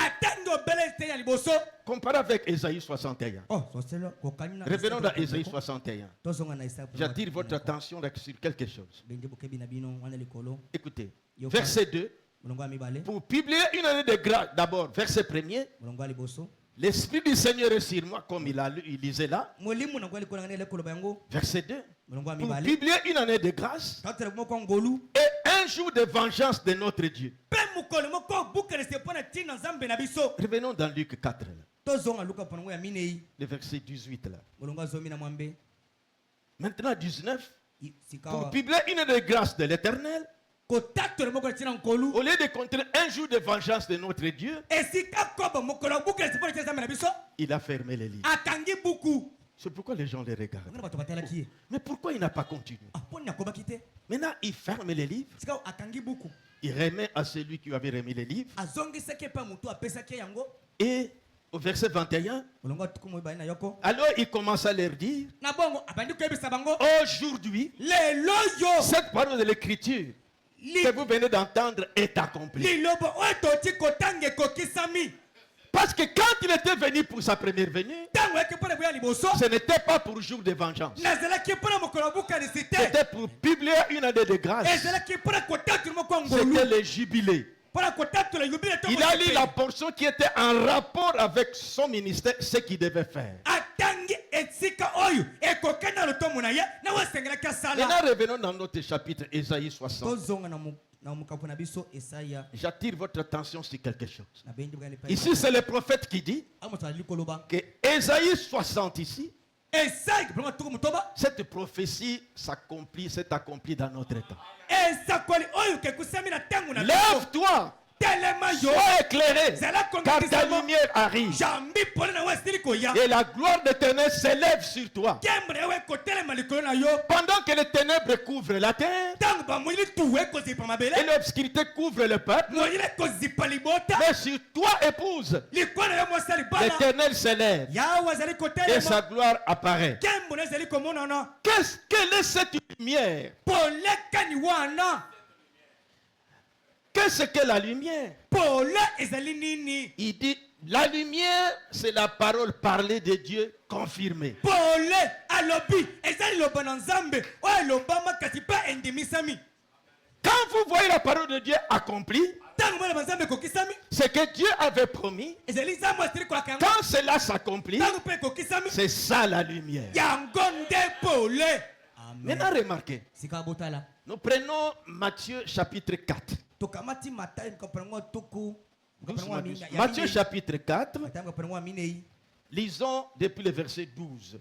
Speaker 2: Comparé avec Ésaïe 61. Revenons dans Ésaïe 61. J'attire votre attention sur quelque chose. Écoutez, verset 2. Pour publier une année de grâce, d'abord, verset 1er. L'Esprit du Seigneur est sur moi, comme il lisait là. Verset 2. Pour publier une année de grâce et un jour de vengeance de notre Dieu. Revenons dans Luc 4. Le verset 18 là. Maintenant 19. Pour publier une année de grâce de l'Éternel Au lieu de compter un jour de vengeance de notre Dieu, il a fermé les livres. C'est pourquoi les gens les regardent. Mais pourquoi il n'a pas continué? Maintenant, il ferme les livres. Il remet à celui qui avait remis les livres. Et au verset 21, alors il commence à leur dire, aujourd'hui, cette parole de l'écriture que vous venez d'entendre est accomplie. Parce que quand il était venu pour sa première venue, ce n'était pas pour jour de vengeance. C'était pour publier une année de grâce. C'était le jubilé. Il a lu la portion qui était en rapport avec son ministère, ce qu'il devait faire. Maintenant, revenons dans notre chapitre Ésaïe 60. J'attire votre attention sur quelque chose. Ici, c'est le prophète qui dit que Ésaïe 60 ici, cette prophétie s'est accomplie dans notre temps. Lève-toi, sois éclairé, car ta lumière arrive. Et la gloire de l'Éternel s'élève sur toi. Pendant que les ténèbres couvrent la terre et l'obscurité couvre le peuple, mais sur toi, épouse, l'Éternel s'élève et sa gloire apparaît. Quelle est cette lumière? Qu'est-ce que la lumière? Il dit, la lumière, c'est la parole parlée de Dieu confirmée. Quand vous voyez la parole de Dieu accomplie, c'est que Dieu avait promis. Quand cela s'accomplit, c'est ça la lumière. Maintenant, remarquez. Nous prenons Matthieu chapitre 4. Matthieu chapitre 4. Lisons depuis le verset 12.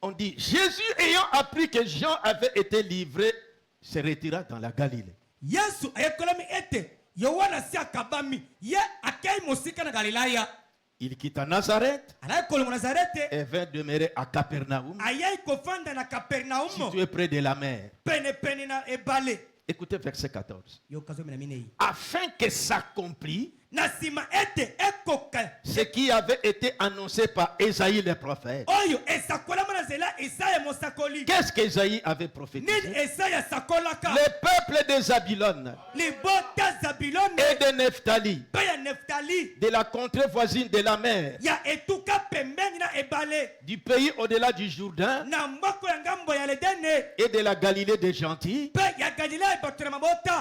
Speaker 2: On dit, Jésus ayant appris que Jean avait été livré, se retira dans la Galilée. Il quitta Nazareth et vint demeurer à Capernaum, situé près de la mer. Écoutez verset 14. Afin que s'accomplisse ce qui avait été annoncé par Ésaïe le prophète. Qu'est-ce qu'Ésaïe avait prophétisé? Le peuple de Zabulon et de Nephtali, de la contrée voisine de la mer, du pays au-delà du Jourdain et de la Galilée des gentils,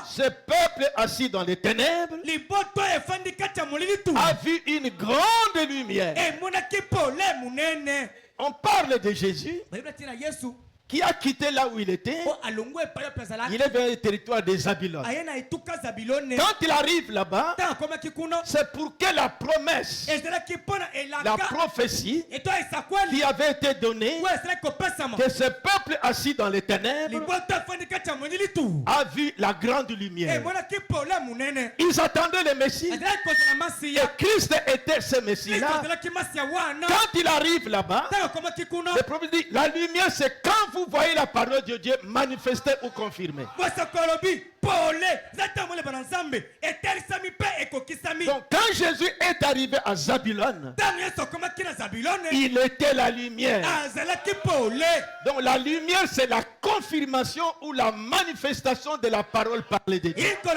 Speaker 2: ce peuple assis dans les ténèbres a vu une grande lumière. On parle de Jésus qui a quitté là où il était. Il est vers le territoire des Zabulon. Quand il arrive là-bas, c'est pour que la promesse, la prophétie qui avait été donnée, que ce peuple assis dans les ténèbres a vu la grande lumière. Ils attendaient le Messie. Et Christ était ce Messie-là. Quand il arrive là-bas, le prophète dit, la lumière c'est quand vous voyez la parole de Dieu manifestée ou confirmée. Donc quand Jésus est arrivé à Zabulon, il était la lumière. Donc la lumière c'est la confirmation ou la manifestation de la parole parlée de Dieu. Quand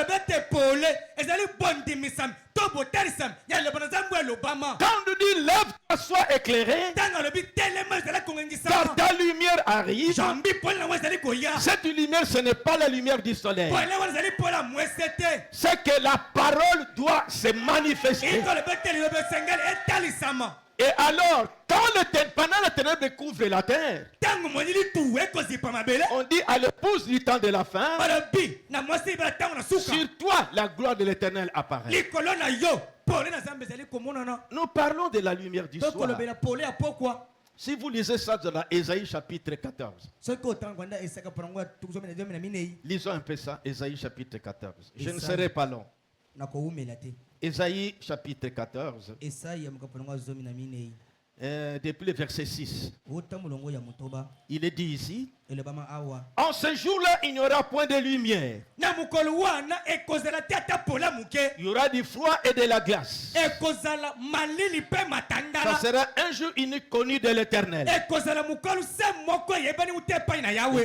Speaker 2: on nous dit lève-toi, sois éclairé, car ta lumière arrive. Cette lumière ce n'est pas la lumière du soleil. C'est que la parole doit se manifester. Et alors, pendant la ténèbre couvre la terre, on dit à l'épouse du temps de la fin, sur toi la gloire de l'Éternel apparaît. Nous parlons de la lumière du soir. Si vous lisez ça dans Ésaïe chapitre 14. Lisons un peu ça, Ésaïe chapitre 14. Je ne serai pas long. Ésaïe chapitre 14. Depuis le verset 6. Il est dit ici, en ce jour-là, il n'y aura point de lumière. Il y aura du froid et de la glace. Ça sera un jour unique connu de l'Éternel,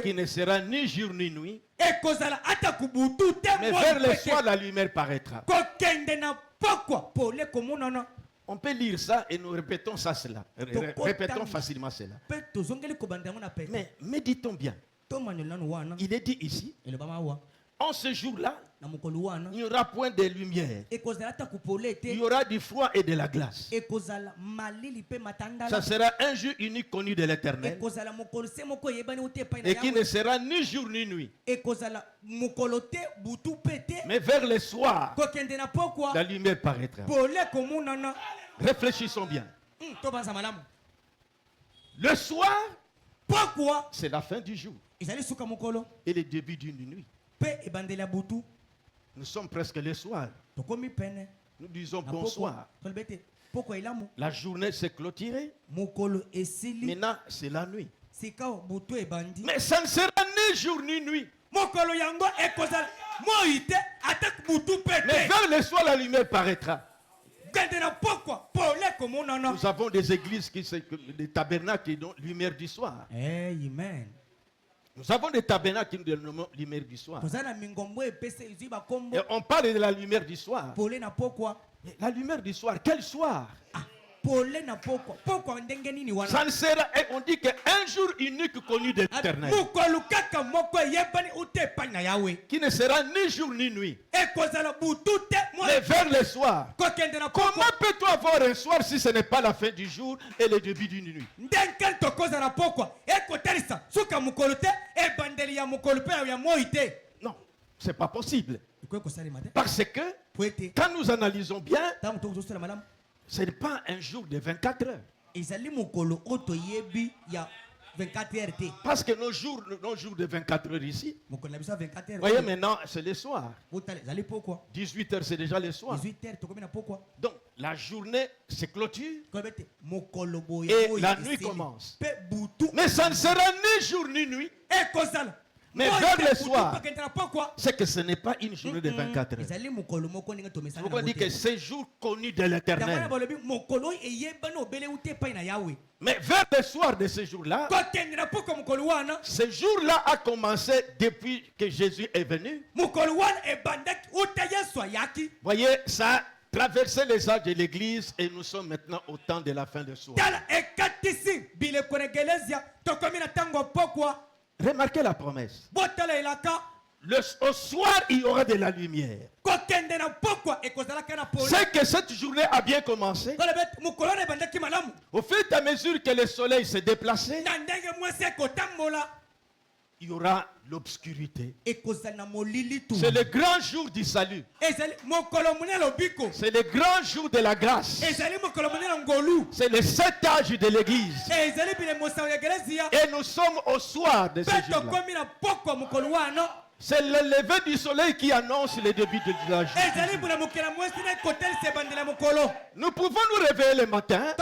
Speaker 2: qui ne sera ni jour ni nuit, mais vers le soir la lumière paraîtra. On peut lire ça et nous répétons ça, cela. Répétons facilement cela. Mais méditons bien. Il est dit ici, en ce jour-là, il n'y aura point de lumière. Il y aura du froid et de la glace. Ça sera un jour unique connu de l'Éternel, et qui ne sera ni jour ni nuit. Mais vers le soir, la lumière paraîtra. Réfléchissons bien. Le soir, c'est la fin du jour et le début d'une nuit. Nous sommes presque le soir. Nous disons bonsoir. La journée s'est clôturée. Maintenant, c'est la nuit. Mais ça ne sera ni jour ni nuit. Mais vers le soir, la lumière paraîtra. Nous avons des églises, des tabernacles qui donnent lumière du soir.
Speaker 1: Amen.
Speaker 2: Nous avons des tabernacles qui nous donnent lumière du soir. Et on parle de la lumière du soir. Mais la lumière du soir, quel soir? Ça ne sera, on dit qu'un jour unique connu de l'Éternel, qui ne sera ni jour ni nuit, mais vers le soir. Comment peut-on avoir un soir si ce n'est pas la fin du jour et le début d'une nuit? Non, c'est pas possible. Parce que quand nous analysons bien, ce n'est pas un jour de 24 heures. Parce que nos jours de 24 heures ici, voyez maintenant, c'est le soir. 18 heures, c'est déjà le soir. Donc, la journée se clôture et la nuit commence. Mais ça ne sera ni jour ni nuit. Mais vers le soir, c'est que ce n'est pas une journée de 24 heures. On dit que c'est jour connu de l'Éternel. Mais vers le soir de ce jour-là, ce jour-là a commencé depuis que Jésus est venu. Voyez, ça a traversé les âges de l'Église et nous sommes maintenant au temps de la fin de soir. Remarquez la promesse. Au soir, il y aura de la lumière. C'est que cette journée a bien commencé. Au fur et à mesure que le soleil s'est déplacé, il y aura l'obscurité. C'est le grand jour du salut. C'est le grand jour de la grâce. C'est le 7 âge de l'Église. Et nous sommes au soir de ce jour-là. C'est le lever du soleil qui annonce le début de la journée. Nous pouvons nous réveiller le matin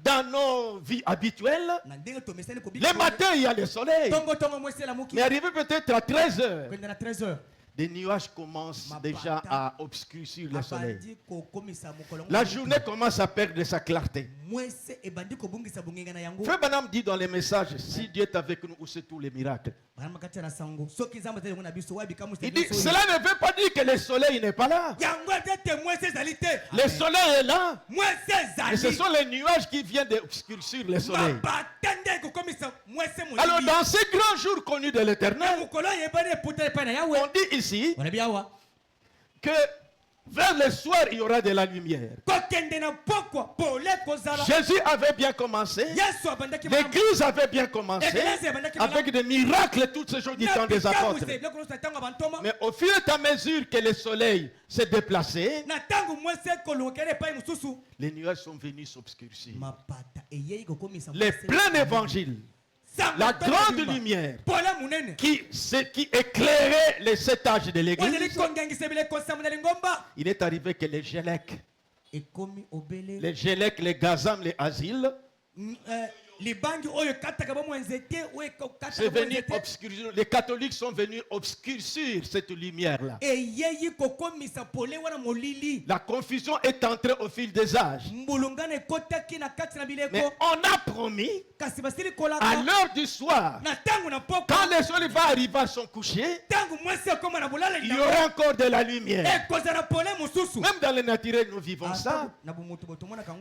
Speaker 2: dans nos vies habituelles. Le matin, il y a le soleil. Mais arrivé peut-être à 13 heures, des nuages commencent déjà à obscurcir le soleil. La journée commence à perdre sa clarté. Frère Branham dit dans les messages, si Dieu est avec nous, où c'est tous les miracles? Il dit, cela ne veut pas dire que le soleil n'est pas là. Le soleil est là. Et ce sont les nuages qui viennent d'obscurcir le soleil. Alors dans ces grands jours connus de l'Éternel, on dit ici que Vers le soir, il y aura de la lumière. Jésus avait bien commencé. L'église avait bien commencé. Avec des miracles, toutes ces choses du temps des apôtres. Mais au fur et à mesure que le soleil s'est déplacé, les nuages sont venus s'obscurcir. Les pleins évangiles, la grande lumière qui éclairait les 7 âges de l'église, il est arrivé que les Gélèques, les Gazam, les Asiles, les catholiques sont venus obscurcir cette lumière-là. La confusion est entrée au fil des âges. Mais on a promis à l'heure du soir, quand le soleil va arriver à son coucher, il y aura encore de la lumière. Même dans le naturel, nous vivons ça.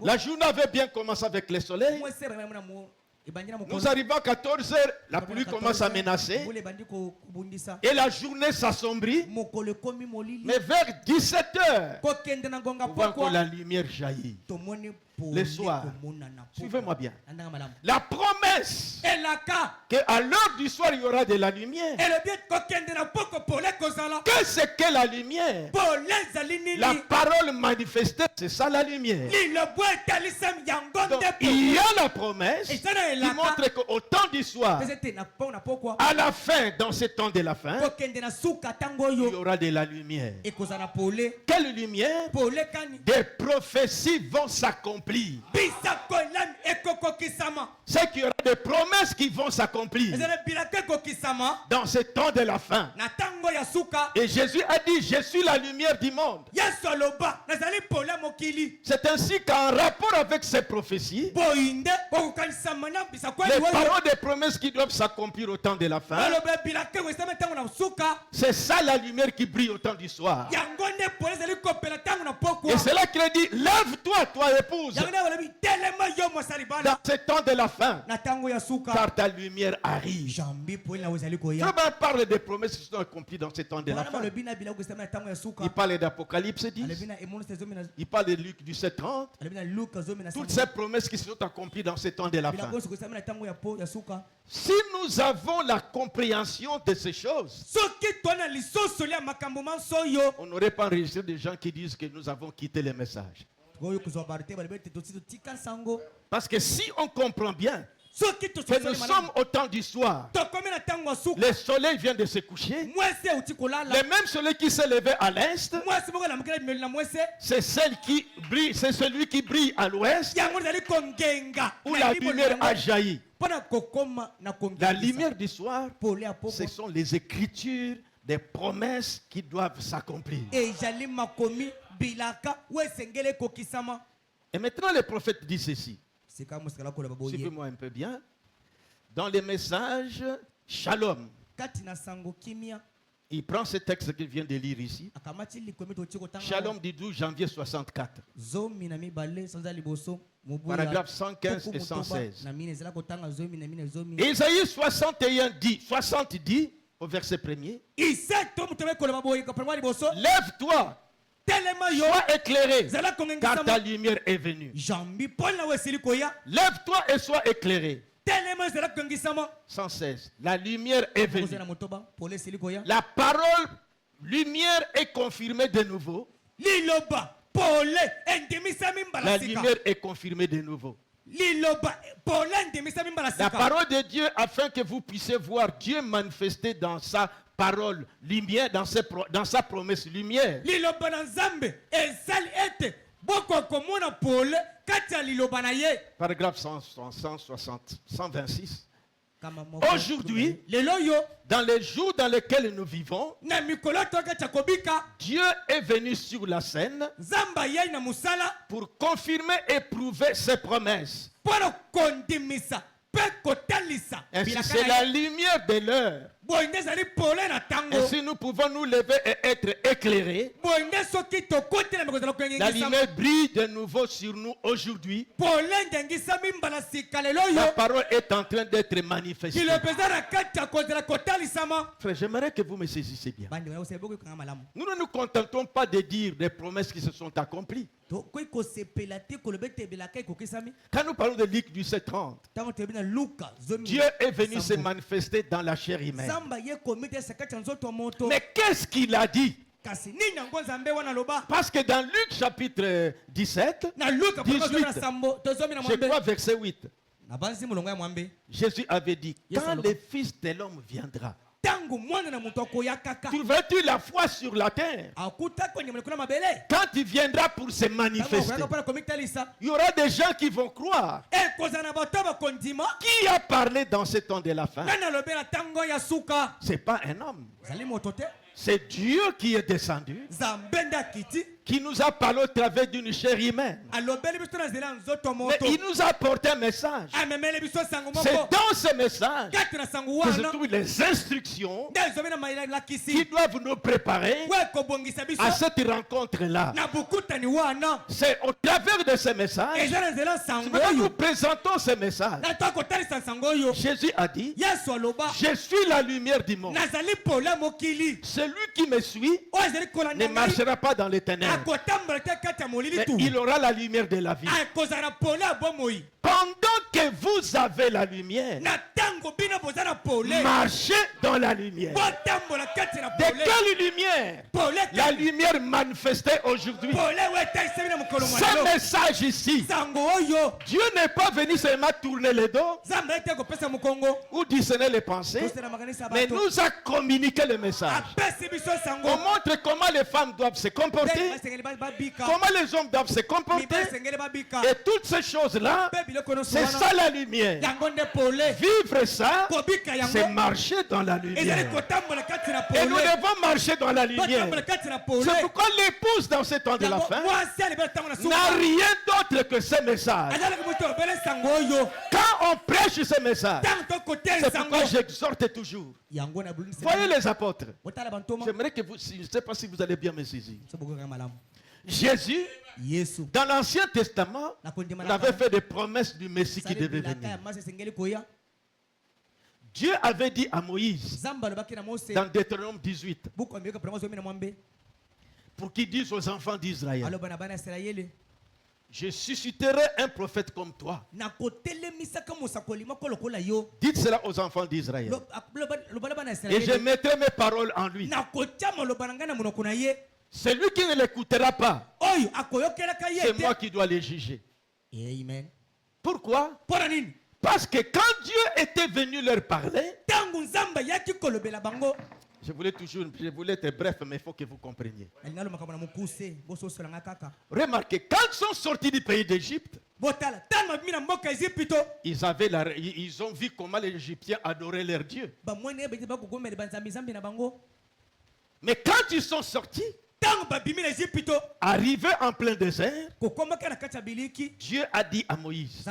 Speaker 2: La journée avait bien commencé avec le soleil. Nous arrivons à 14h, la pluie commence à menacer et la journée s'assombrit. Mais vers 17h, on voit que la lumière jaillit. Le soir, suivez-moi bien. La promesse qu'à l'heure du soir il y aura de la lumière. Qu'est-ce que la lumière? La parole manifestée, c'est ça la lumière. Donc, il y a la promesse qui montre qu'au temps du soir, à la fin, dans ce temps de la fin, il y aura de la lumière. Quelle lumière? Des prophéties vont s'accomplir. C'est qu'il y aura des promesses qui vont s'accomplir dans ce temps de la fin. Et Jésus a dit, je suis la lumière du monde. C'est ainsi qu'en rapport avec ces prophéties, les paroles des promesses qui doivent s'accomplir au temps de la fin, c'est ça la lumière qui brille au temps du soir. Et c'est là qu'il a dit, lève-toi, toi épouse, dans ce temps de la fin, car ta lumière arrive. Comment parle des promesses qui sont accomplies dans ce temps de la fin? Il parle d'Apocalypse 10. Il parle de Luc 17:30. Toutes ces promesses qui sont accomplies dans ce temps de la fin. Si nous avons la compréhension de ces choses, on n'aurait pas enregistré des gens qui disent que nous avons quitté le message. Parce que si on comprend bien que nous sommes au temps du soir, le soleil vient de se coucher, le même soleil qui s'est levé à l'est, c'est celui qui brille à l'ouest, où la lumière a jailli. La lumière du soir, ce sont les écritures des promesses qui doivent s'accomplir. Et maintenant le prophète dit ceci. Suivez-moi un peu bien. Dans les messages Shalom, il prend ce texte qu'il vient de lire ici. Shalom du 12 janvier 64. Paragraphe 115 et 116. Isaïe 61 dit, 60 dit, au verset 1er, lève-toi, sois éclairé, car ta lumière est venue. Lève-toi et sois éclairé. 116. La lumière est venue. La parole lumière est confirmée de nouveau. La lumière est confirmée de nouveau. La parole de Dieu afin que vous puissiez voir Dieu manifester dans sa parole lumière, dans sa promesse lumière. Paragraphe 126. Aujourd'hui, dans les jours dans lesquels nous vivons, Dieu est venu sur la scène pour confirmer et prouver ses promesses. Ainsi, c'est la lumière de l'heure Et si nous pouvons nous lever et être éclairés, la lumière brille de nouveau sur nous aujourd'hui. La parole est en train d'être manifestée. Frère, j'aimerais que vous me saisissiez bien. Nous ne nous contentons pas de dire des promesses qui se sont accomplies. Quand nous parlons de Luc 17:30, Dieu est venu se manifester dans la chair humaine. Mais qu'est-ce qu'il a dit? Parce que dans Luc chapitre 17, 18, je crois verset 8, Jésus avait dit, quand le Fils de l'homme viendra, trouveras-tu la foi sur la terre? Quand il viendra pour se manifester, il y aura des gens qui vont croire. Qui a parlé dans ce temps de la fin? Ce n'est pas un homme. C'est Dieu qui est descendu, qui nous a parlé au travers d'une chair humaine. Mais il nous a apporté un message. C'est dans ce message que se trouvent les instructions qui doivent nous préparer à cette rencontre-là. C'est au travers de ce message que nous présentons ce message. Jésus a dit, je suis la lumière du monde. Celui qui me suit ne marchera pas dans les ténèbres, mais il aura la lumière de la vie. Pendant que vous avez la lumière, marchez dans la lumière. De quelle lumière? La lumière manifestée aujourd'hui. Ce message ici, Dieu n'est pas venu seulement tourner les dos ou discerner les pensées, mais nous a communiqué le message. On montre comment les femmes doivent se comporter, comment les hommes doivent se comporter, et toutes ces choses-là, c'est ça la lumière. Vivre ça, c'est marcher dans la lumière. Et nous devons marcher dans la lumière. C'est pourquoi l'épouse dans ce temps de la fin n'a rien d'autre que ce message. Quand on prêche ce message, c'est pourquoi j'exhorte toujours. Voyez les apôtres. J'aimerais que vous, je ne sais pas si vous allez bien me saisir. Jésus, dans l'Ancien Testament, on avait fait des promesses du Messie qui devait venir. Dieu avait dit à Moïse, dans Deutéronome 18, pour qu'il dise aux enfants d'Israël, je susciterai un prophète comme toi. Dites cela aux enfants d'Israël. Et je mettrai mes paroles en lui. Celui qui ne l'écoutera pas, c'est moi qui dois les juger.
Speaker 1: Amen.
Speaker 2: Pourquoi? Parce que quand Dieu était venu leur parler, je voulais être bref, mais il faut que vous compreniez. Remarquez, quand ils sont sortis du pays d'Égypte, ils ont vu comment les Égyptiens adoraient leur Dieu. Mais quand ils sont sortis, arrivés en plein désert, Dieu a dit à Moïse,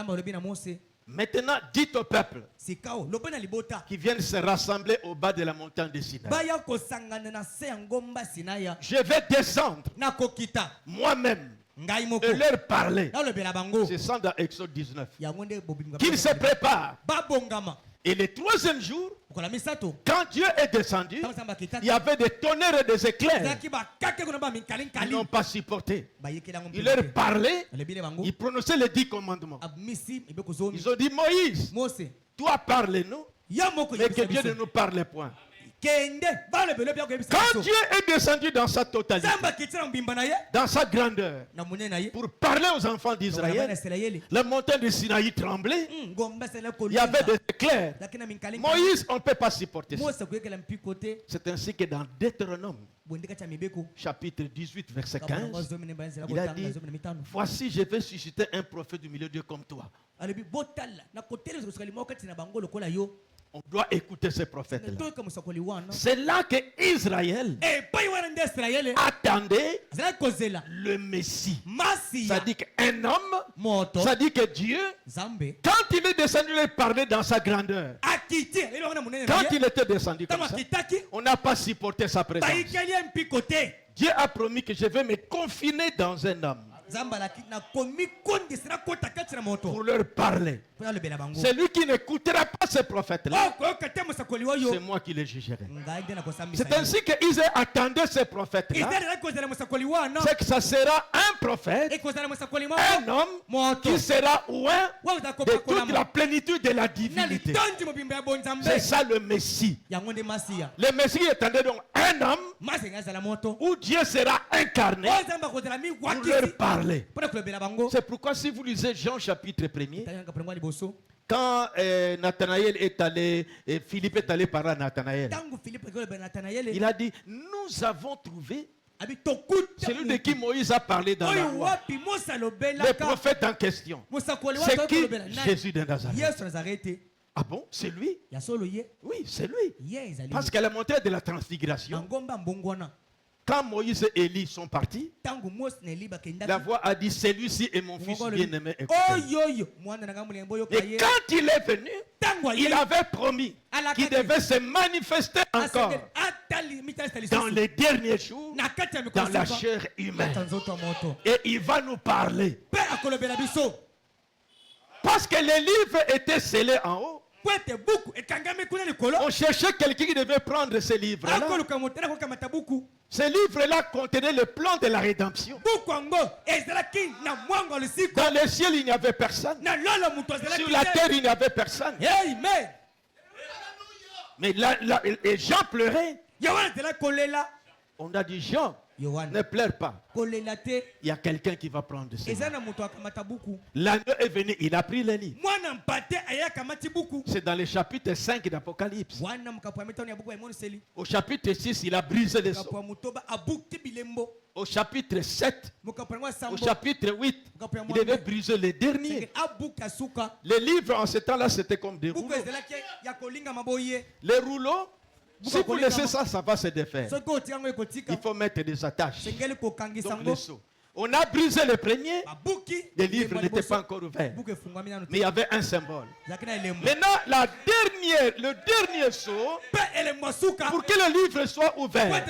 Speaker 2: maintenant dites au peuple qui viennent se rassembler au bas de la montagne de Sinaï, je vais descendre moi-même et leur parler. C'est ça dans Exode 19. Qu'ils se préparent. Et le troisième jour, quand Dieu est descendu, il y avait des tonnerres et des éclairs. Ils n'ont pas supporté. Il leur parlait, il prononçait les 10 commandements. Ils ont dit, Moïse, toi parle-nous, mais que Dieu ne nous parle point. Quand Dieu est descendu dans sa totalité, dans sa grandeur, pour parler aux enfants d'Israël, la montagne de Sinaï tremblait, il y avait des éclairs. Moïse, on ne peut pas supporter ça. C'est ainsi que dans Deutéronome, chapitre 18, verset 15, il a dit, voici, je vais susciter un prophète du milieu de Dieu comme toi. On doit écouter ces prophètes-là. C'est là que Israël attendait le Messie. Ça dit qu'un homme, ça dit que Dieu, quand il est descendu lui parler dans sa grandeur, Quand il était descendu comme ça, on n'a pas supporté sa présence. Dieu a promis que je vais me confiner dans un homme pour leur parler. Celui qui n'écoutera pas ces prophètes-là, c'est moi qui les jugerai. C'est ainsi qu'Israël attendait ces prophètes-là. C'est que ça sera un prophète, un homme qui sera loin de toute la plénitude de la divinité. C'est ça le Messie. Le Messie attendait donc un homme où Dieu sera incarné pour leur parler. C'est pourquoi si vous lisez Jean chapitre 1er, quand Nathanaël est allé, et Philippe est allé parler à Nathanaël, il a dit, nous avons trouvé celui de qui Moïse a parlé dans la loi, le prophète en question. C'est qui? Jésus de Nazareth. Ah bon, c'est lui? Oui, c'est lui. Parce qu'à la montée de la transfiguration, quand Moïse et Élie sont partis, la voix a dit, celui-ci est mon fils bien-aimé. Et quand il est venu, il avait promis qu'il devait se manifester encore dans les derniers jours, dans la chair humaine. Et il va nous parler. Parce que les livres étaient scellés en haut. On cherchait quelqu'un qui devait prendre ces livres-là. Ces livres-là contenaient le plan de la rédemption. Dans le ciel, il n'y avait personne. Sur la terre, il n'y avait personne. Mais là, et Jean pleurait. On a dit, Jean, ne pleure pas. Il y a quelqu'un qui va prendre ce livre. L'agneau est venu, il a pris les livres. C'est dans le chapitre 5 d'Apocalypse. Au chapitre 6, il a brisé les sceaux. Au chapitre 7, au chapitre 8, il devait briser les derniers. Les livres en ce temps-là, c'était comme des rouleaux. Les rouleaux, si vous laissez ça, ça va se défaire. Il faut mettre des attaches. Donc les sceaux. On a brisé le premier. Les livres n'étaient pas encore ouverts. Mais il y avait un symbole. Maintenant, le dernier sceau, pour que le livre soit ouvert,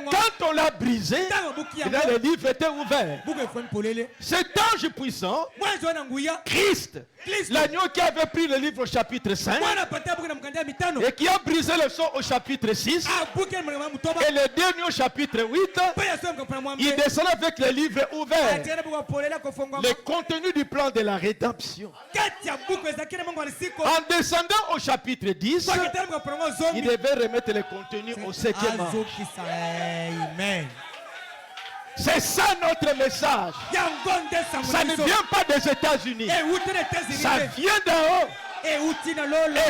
Speaker 2: quand on l'a brisé, le livre était ouvert. Cet ange puissant, Christ, l'agneau qui avait pris le livre au chapitre 5 et qui a brisé le sceau au chapitre 6 et le dernier au chapitre 8, il descend avec le livre ouvert. Le contenu du plan de la rédemption. En descendant au chapitre 10, il devait remettre le contenu au 7e ange. C'est ça notre message. Ça ne vient pas des États-Unis. Ça vient d'en haut. Et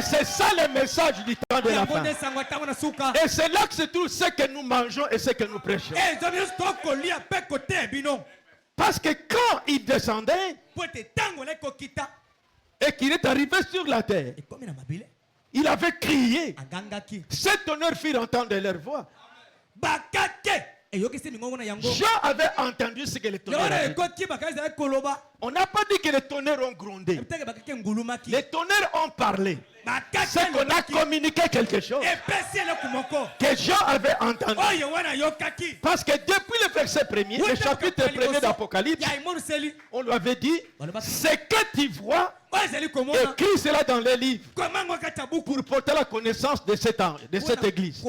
Speaker 2: c'est ça le message du temps de la fin. Et c'est là que se trouve ce que nous mangeons et ce que nous prêchons. Parce que quand il descendait et qu'il est arrivé sur la terre, il avait crié. Cet honneur fit entendre leur voix. Jean avait entendu ce que les tonnerres avaient dit. On n'a pas dit que les tonnerres ont grondé. Les tonnerres ont parlé. C'est qu'on a communiqué quelque chose que Jean avait entendu. Parce que depuis le verset 1er, le chapitre 1er d'Apocalypse, on lui avait dit, ce que tu vois, écris cela dans les livres pour porter la connaissance de cet ange, de cette église.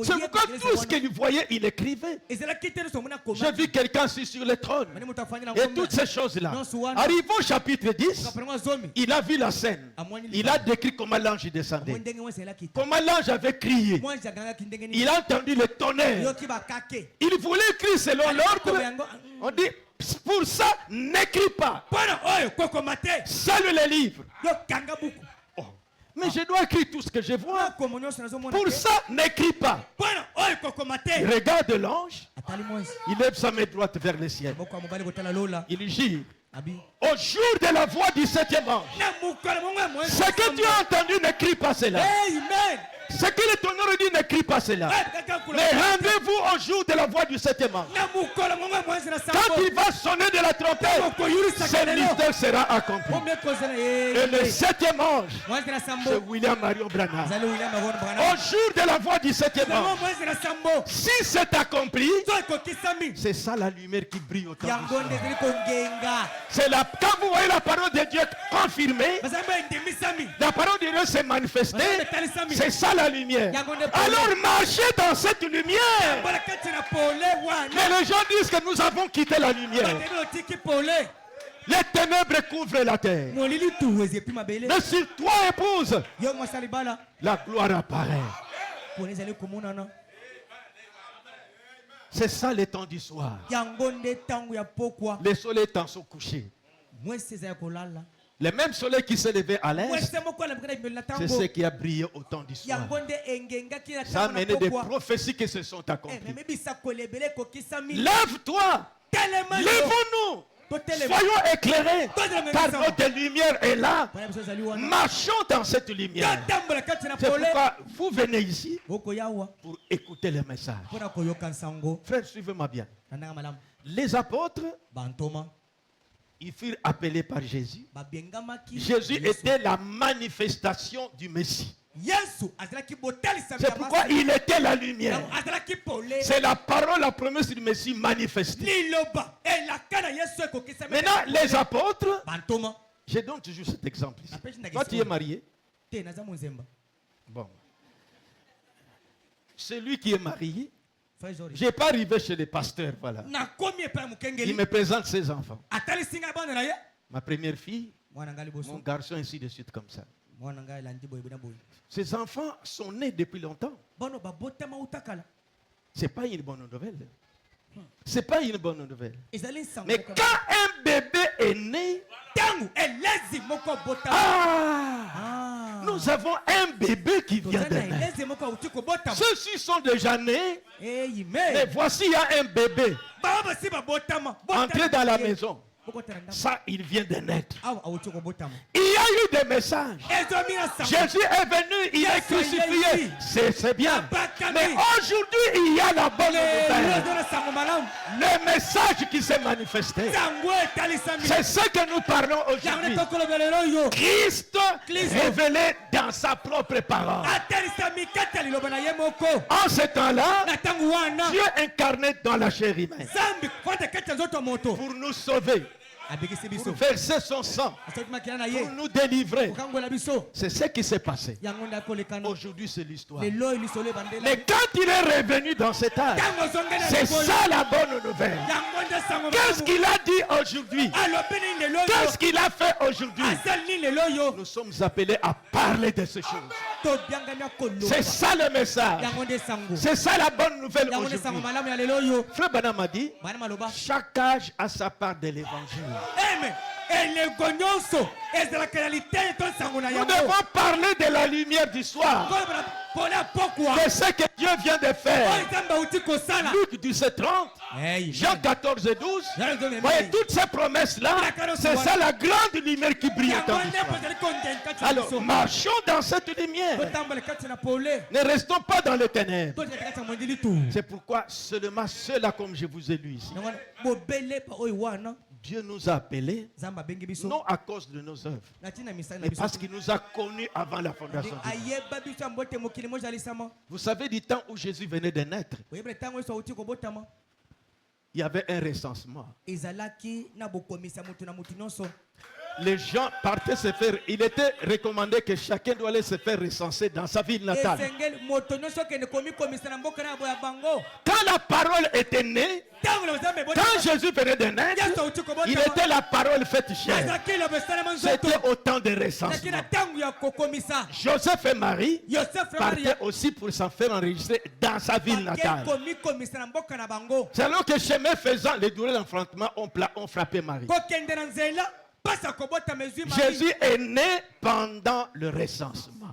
Speaker 2: C'est pourquoi tout ce qu'il voyait, il écrivait. J'ai vu quelqu'un sur le trône et toutes ces choses-là. Arrivant au chapitre 10, il a vu la scène. Il a décrit comment l'ange descendait. Comment l'ange avait crié. Il a entendu le tonnerre. Il voulait écrire selon l'ordre. On dit, pour ça, n'écris pas. Seul les livres. Oh. Mais je dois écrire tout ce que je vois. Pour ça, n'écris pas. Il regarde l'ange. Il lève sa main droite vers le ciel. Il dit, au jour de la voix du 7e ange, ce que tu as entendu, n'écris pas cela. Ce que le tonnerre dit, n'écrit pas cela. Mais rendez-vous au jour de la voix du 7e ange. Quand il va sonner de la trompette, ce mystère sera accompli. Et le 7e ange, c'est William Marion Branham. Au jour de la voix du 7e ange, si c'est accompli, c'est ça la lumière qui brille au temps. C'est là, quand vous voyez la parole de Dieu confirmée, la parole de Dieu s'est manifestée, c'est ça la lumière. Alors marchez dans cette lumière. Mais les gens disent que nous avons quitté la lumière. Les ténèbres couvrent la terre. Mais sur toi, épouse, la gloire apparaît. C'est ça le temps du soir. Les soleils temps sont couchés. Le même soleil qui s'est levé à l'est, c'est ce qui a brillé au temps du soir. Ça a mené des prophéties qui se sont accomplies. Lève-toi, lèvons-nous. Soyons éclairés car notre lumière est là. Marchons dans cette lumière. C'est pourquoi vous venez ici pour écouter le message. Frère, suivez-moi bien. Les apôtres, ils furent appelés par Jésus. Jésus était la manifestation du Messie. C'est pourquoi il était la lumière. C'est la parole, la promesse du Messie manifestée. Maintenant, les apôtres, je donne toujours cet exemple ici. Toi, tu es marié. Bon. Celui qui est marié, je n'ai pas arrivé chez les pasteurs, voilà. Il me présente ses enfants. Ma première fille, mon garçon, ainsi de suite comme ça. Ces enfants sont nés depuis longtemps. Ce n'est pas une bonne nouvelle. C'est pas une bonne nouvelle. Mais quand un bébé est né, nous avons un bébé qui vient de naître. Ceux-ci sont déjà nés. Mais voici, il y a un bébé entré dans la maison. Ça, il vient de naître. Il y a eu des messages. Jésus est venu, il est crucifié. C'est bien. Mais aujourd'hui, il y a la bonne nouvelle. Le message qui s'est manifesté. C'est ce que nous parlons aujourd'hui. Christ révélé dans sa propre parole. En ce temps-là, Dieu incarné dans la chair humaine pour nous sauver, pour verser son sang, pour nous délivrer. C'est ce qui s'est passé. Aujourd'hui, c'est l'histoire. Mais quand il est revenu dans cet âge, c'est ça la bonne nouvelle. Qu'est-ce qu'il a dit aujourd'hui? Qu'est-ce qu'il a fait aujourd'hui? Nous sommes appelés à parler de ces choses. C'est ça le message. C'est ça la bonne nouvelle aujourd'hui. Frère Branham a dit, chaque âge a sa part de l'évangile. Nous devons parler de la lumière du soir. C'est ce que Dieu vient de faire. Luc 17:30, Jean 14:12. Voyez toutes ces promesses-là. C'est ça la grande lumière qui brille au temps du soir. Alors marchons dans cette lumière. Ne restons pas dans les ténèbres. C'est pourquoi seulement ceux-là, comme je vous ai lu ici, Dieu nous a appelés, non à cause de nos œuvres, mais parce qu'il nous a connus avant la fondation du monde. Vous savez, du temps où Jésus venait de naître, il y avait un recensement. Les gens partaient se faire. Il était recommandé que chacun doit aller se faire recenser dans sa ville natale. Quand la parole était née, quand Jésus venait de naître, il était la parole faite chair. C'était au temps de recensement. Joseph et Marie partaient aussi pour s'en faire enregistrer dans sa ville natale. C'est alors que chemin faisant, les douleurs d'enfantement ont frappé Marie. Jésus est né pendant le recensement.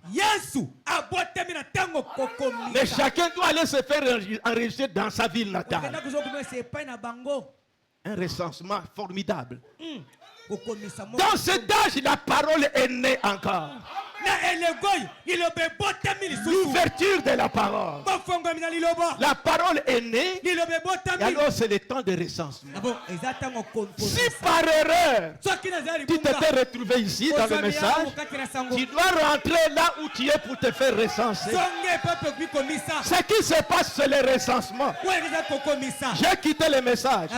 Speaker 2: Mais chacun doit aller se faire enregistrer dans sa ville natale. Un recensement formidable. Dans cet âge, la parole est née encore. l'ouverture de la parole. La parole est née. Et alors c'est le temps de recensement. Si par erreur tu t'étais retrouvé ici dans le message, tu dois rentrer là où tu es pour te faire recenser. Ce qui se passe, c'est le recensement. J'ai quitté le message.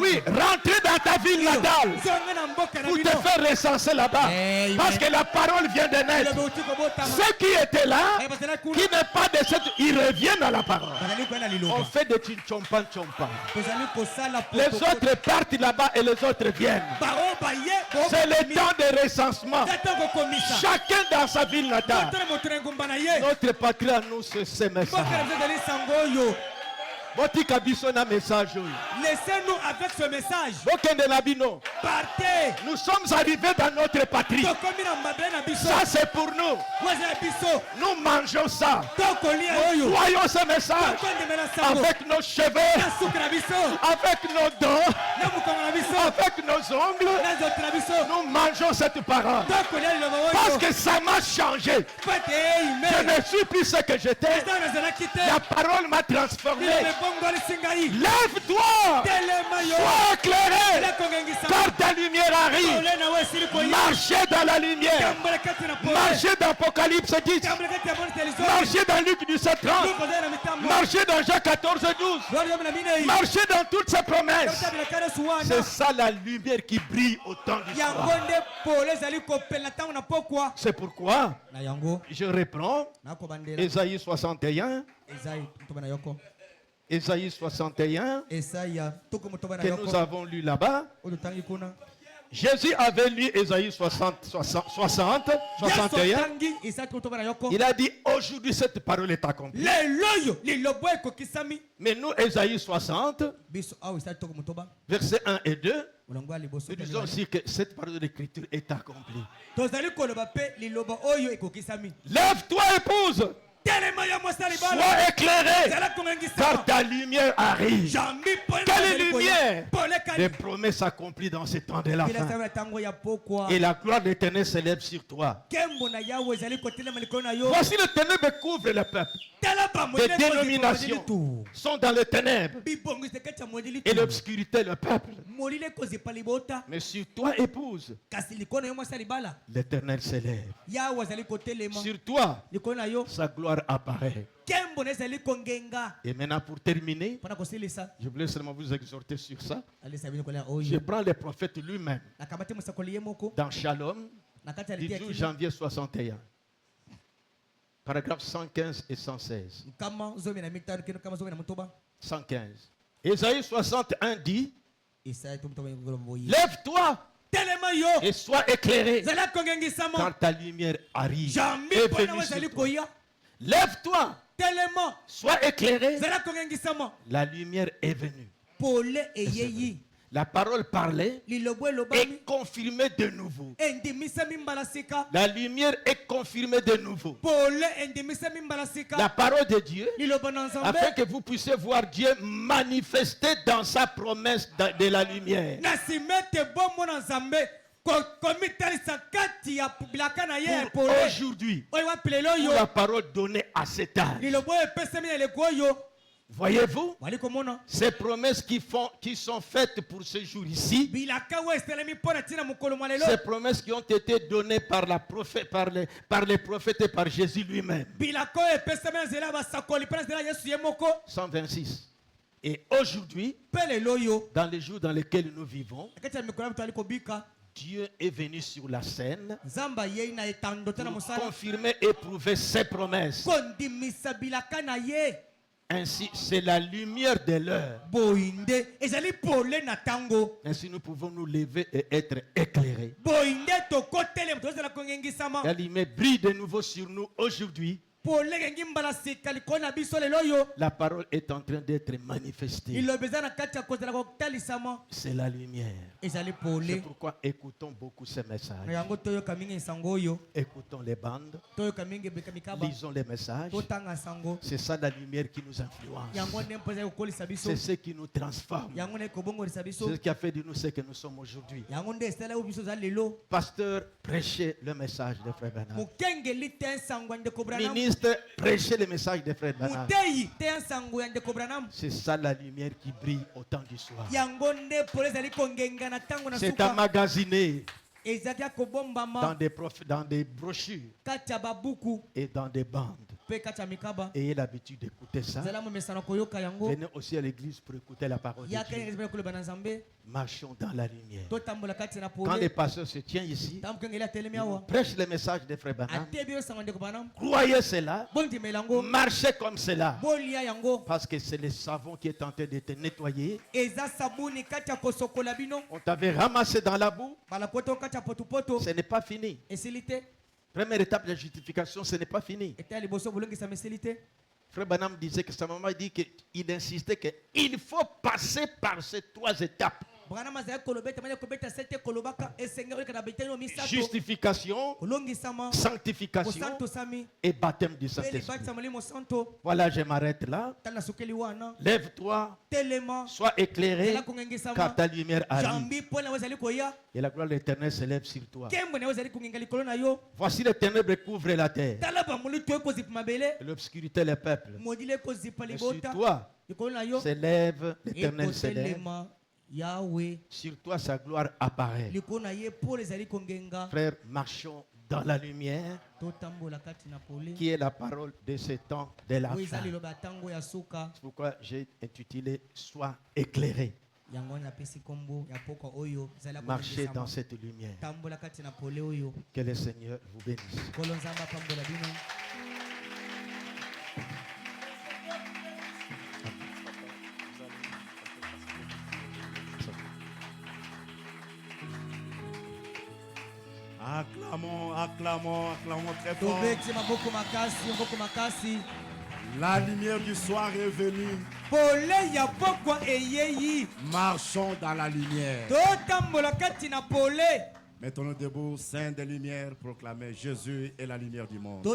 Speaker 2: Oui, rentrer dans ta ville natale pour te faire recenser là-bas. Parce que la parole vient de naître. Ceux qui étaient là, qui n'est pas de cette, ils reviennent à la parole. On fait des tchompan. Les autres partent là-bas et les autres viennent. C'est le temps de recensement. Chacun dans sa ville natale. Notre patrie à nous, c'est ce message.
Speaker 3: Laissez-nous avec ce message.
Speaker 2: Partez. Nous sommes arrivés dans notre patrie. Ça c'est pour nous. Nous mangeons ça. Nous voyons ce message avec nos cheveux, avec nos dents, avec nos ongles. Nous mangeons cette parole parce que ça m'a changé. Je ne suis plus ce que j'étais. La parole m'a transformé. Lève-toi, sois éclairé, car ta lumière arrive. Marchez dans la lumière. Marchez dans Apocalypse 10. Marchez dans Luc 17:30. Marchez dans Jean 14:12. Marchez dans toutes ces promesses. C'est ça la lumière qui brille au temps du soir. C'est pourquoi je reprends Ésaïe 61. Ésaïe 61 que nous avons lu là-bas. Jésus avait lu Ésaïe 61. Il a dit aujourd'hui cette parole est accomplie. Mais nous, Ésaïe 60, versets 1 et 2, nous disons aussi que cette parole de l'écriture est accomplie. Lève-toi, épouse. Sois éclairé, car ta lumière arrive. Quelle lumière? Des promesses accomplies dans ces temps de la fin. Et la gloire de l'Éternel s'élève sur toi. Voici le ténèbre couvre le peuple. Les dénominations sont dans les ténèbres et l'obscurité le peuple. Mais sur toi, épouse, l'Éternel s'élève. Sur toi, sa gloire apparaît. Et maintenant pour terminer, je voulais seulement vous exhorter sur ça. Je prends le prophète lui-même dans Shalom, 18 janvier 61. Paragraphe 115 et 116. 115. Ésaïe 61 dit, lève-toi et sois éclairé, car ta lumière arrive. Est venue sur toi. Lève-toi, sois éclairé, la lumière est venue. La parole parlait est confirmée de nouveau. La lumière est confirmée de nouveau. La parole de Dieu, afin que vous puissiez voir Dieu manifester dans sa promesse de la lumière. Pour aujourd'hui, pour la parole donnée à cet âge. Voyez-vous, ces promesses qui sont faites pour ce jour ici, ces promesses qui ont été données par les prophètes et par Jésus lui-même. 126. Et aujourd'hui, dans les jours dans lesquels nous vivons, Dieu est venu sur la scène pour confirmer et prouver ses promesses. Ainsi, c'est la lumière de l'heure. Ainsi, nous pouvons nous lever et être éclairés. La lumière brille de nouveau sur nous aujourd'hui. La parole est en train d'être manifestée. C'est la lumière. C'est pourquoi écoutons beaucoup ces messages. Écoutons les bandes. Lisons les messages. C'est ça la lumière qui nous influence. C'est ce qui nous transforme. C'est ce qui a fait de nous ce que nous sommes aujourd'hui. Pasteur, prêchez le message de Frère Branham. Ministre, prêchez le message de Frère Branham. C'est ça la lumière qui brille au temps du soir. C'est emmagasiné dans des brochures et dans des bandes. Ayez l'habitude d'écouter ça. Venez aussi à l'église pour écouter la parole de Dieu. Marchons dans la lumière. Quand les pasteurs se tiennent ici, prêchent le message des frères Branham. Croyez cela. Marchez comme cela. Parce que c'est le savon qui est en train de te nettoyer. On t'avait ramassé dans la boue. Ce n'est pas fini. Première étape de la justification, ce n'est pas fini. Frère Branham disait que sa maman dit qu'il insistait qu'il faut passer par ces 3 étapes. Justification, sanctification et baptême du Saint-Esprit. Voilà, je m'arrête là. Lève-toi, sois éclairé, car ta lumière arrive. Et la gloire de l'Éternel se lève sur toi. Voici les ténèbres couvrent la terre. Et l'obscurité les peuples. Et sur toi se lève, l'Éternel se lève. Sur toi sa gloire apparaît. Frères, marchons dans la lumière qui est la parole de ce temps de la fin. C'est pourquoi j'ai intitulé Sois éclairé. Marchez dans cette lumière. Que le Seigneur vous bénisse.
Speaker 1: Acclamons, acclamons, acclamons très fort. La lumière du soir est venue. Marchons dans la lumière. Mettons-nous debout, saint des lumières, proclamer Jésus est la lumière du monde. Nous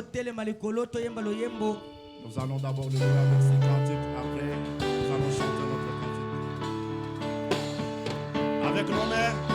Speaker 1: allons d'abord le voir avec ces cantiques. Après, nous allons chanter notre cantique. Avec nos mains.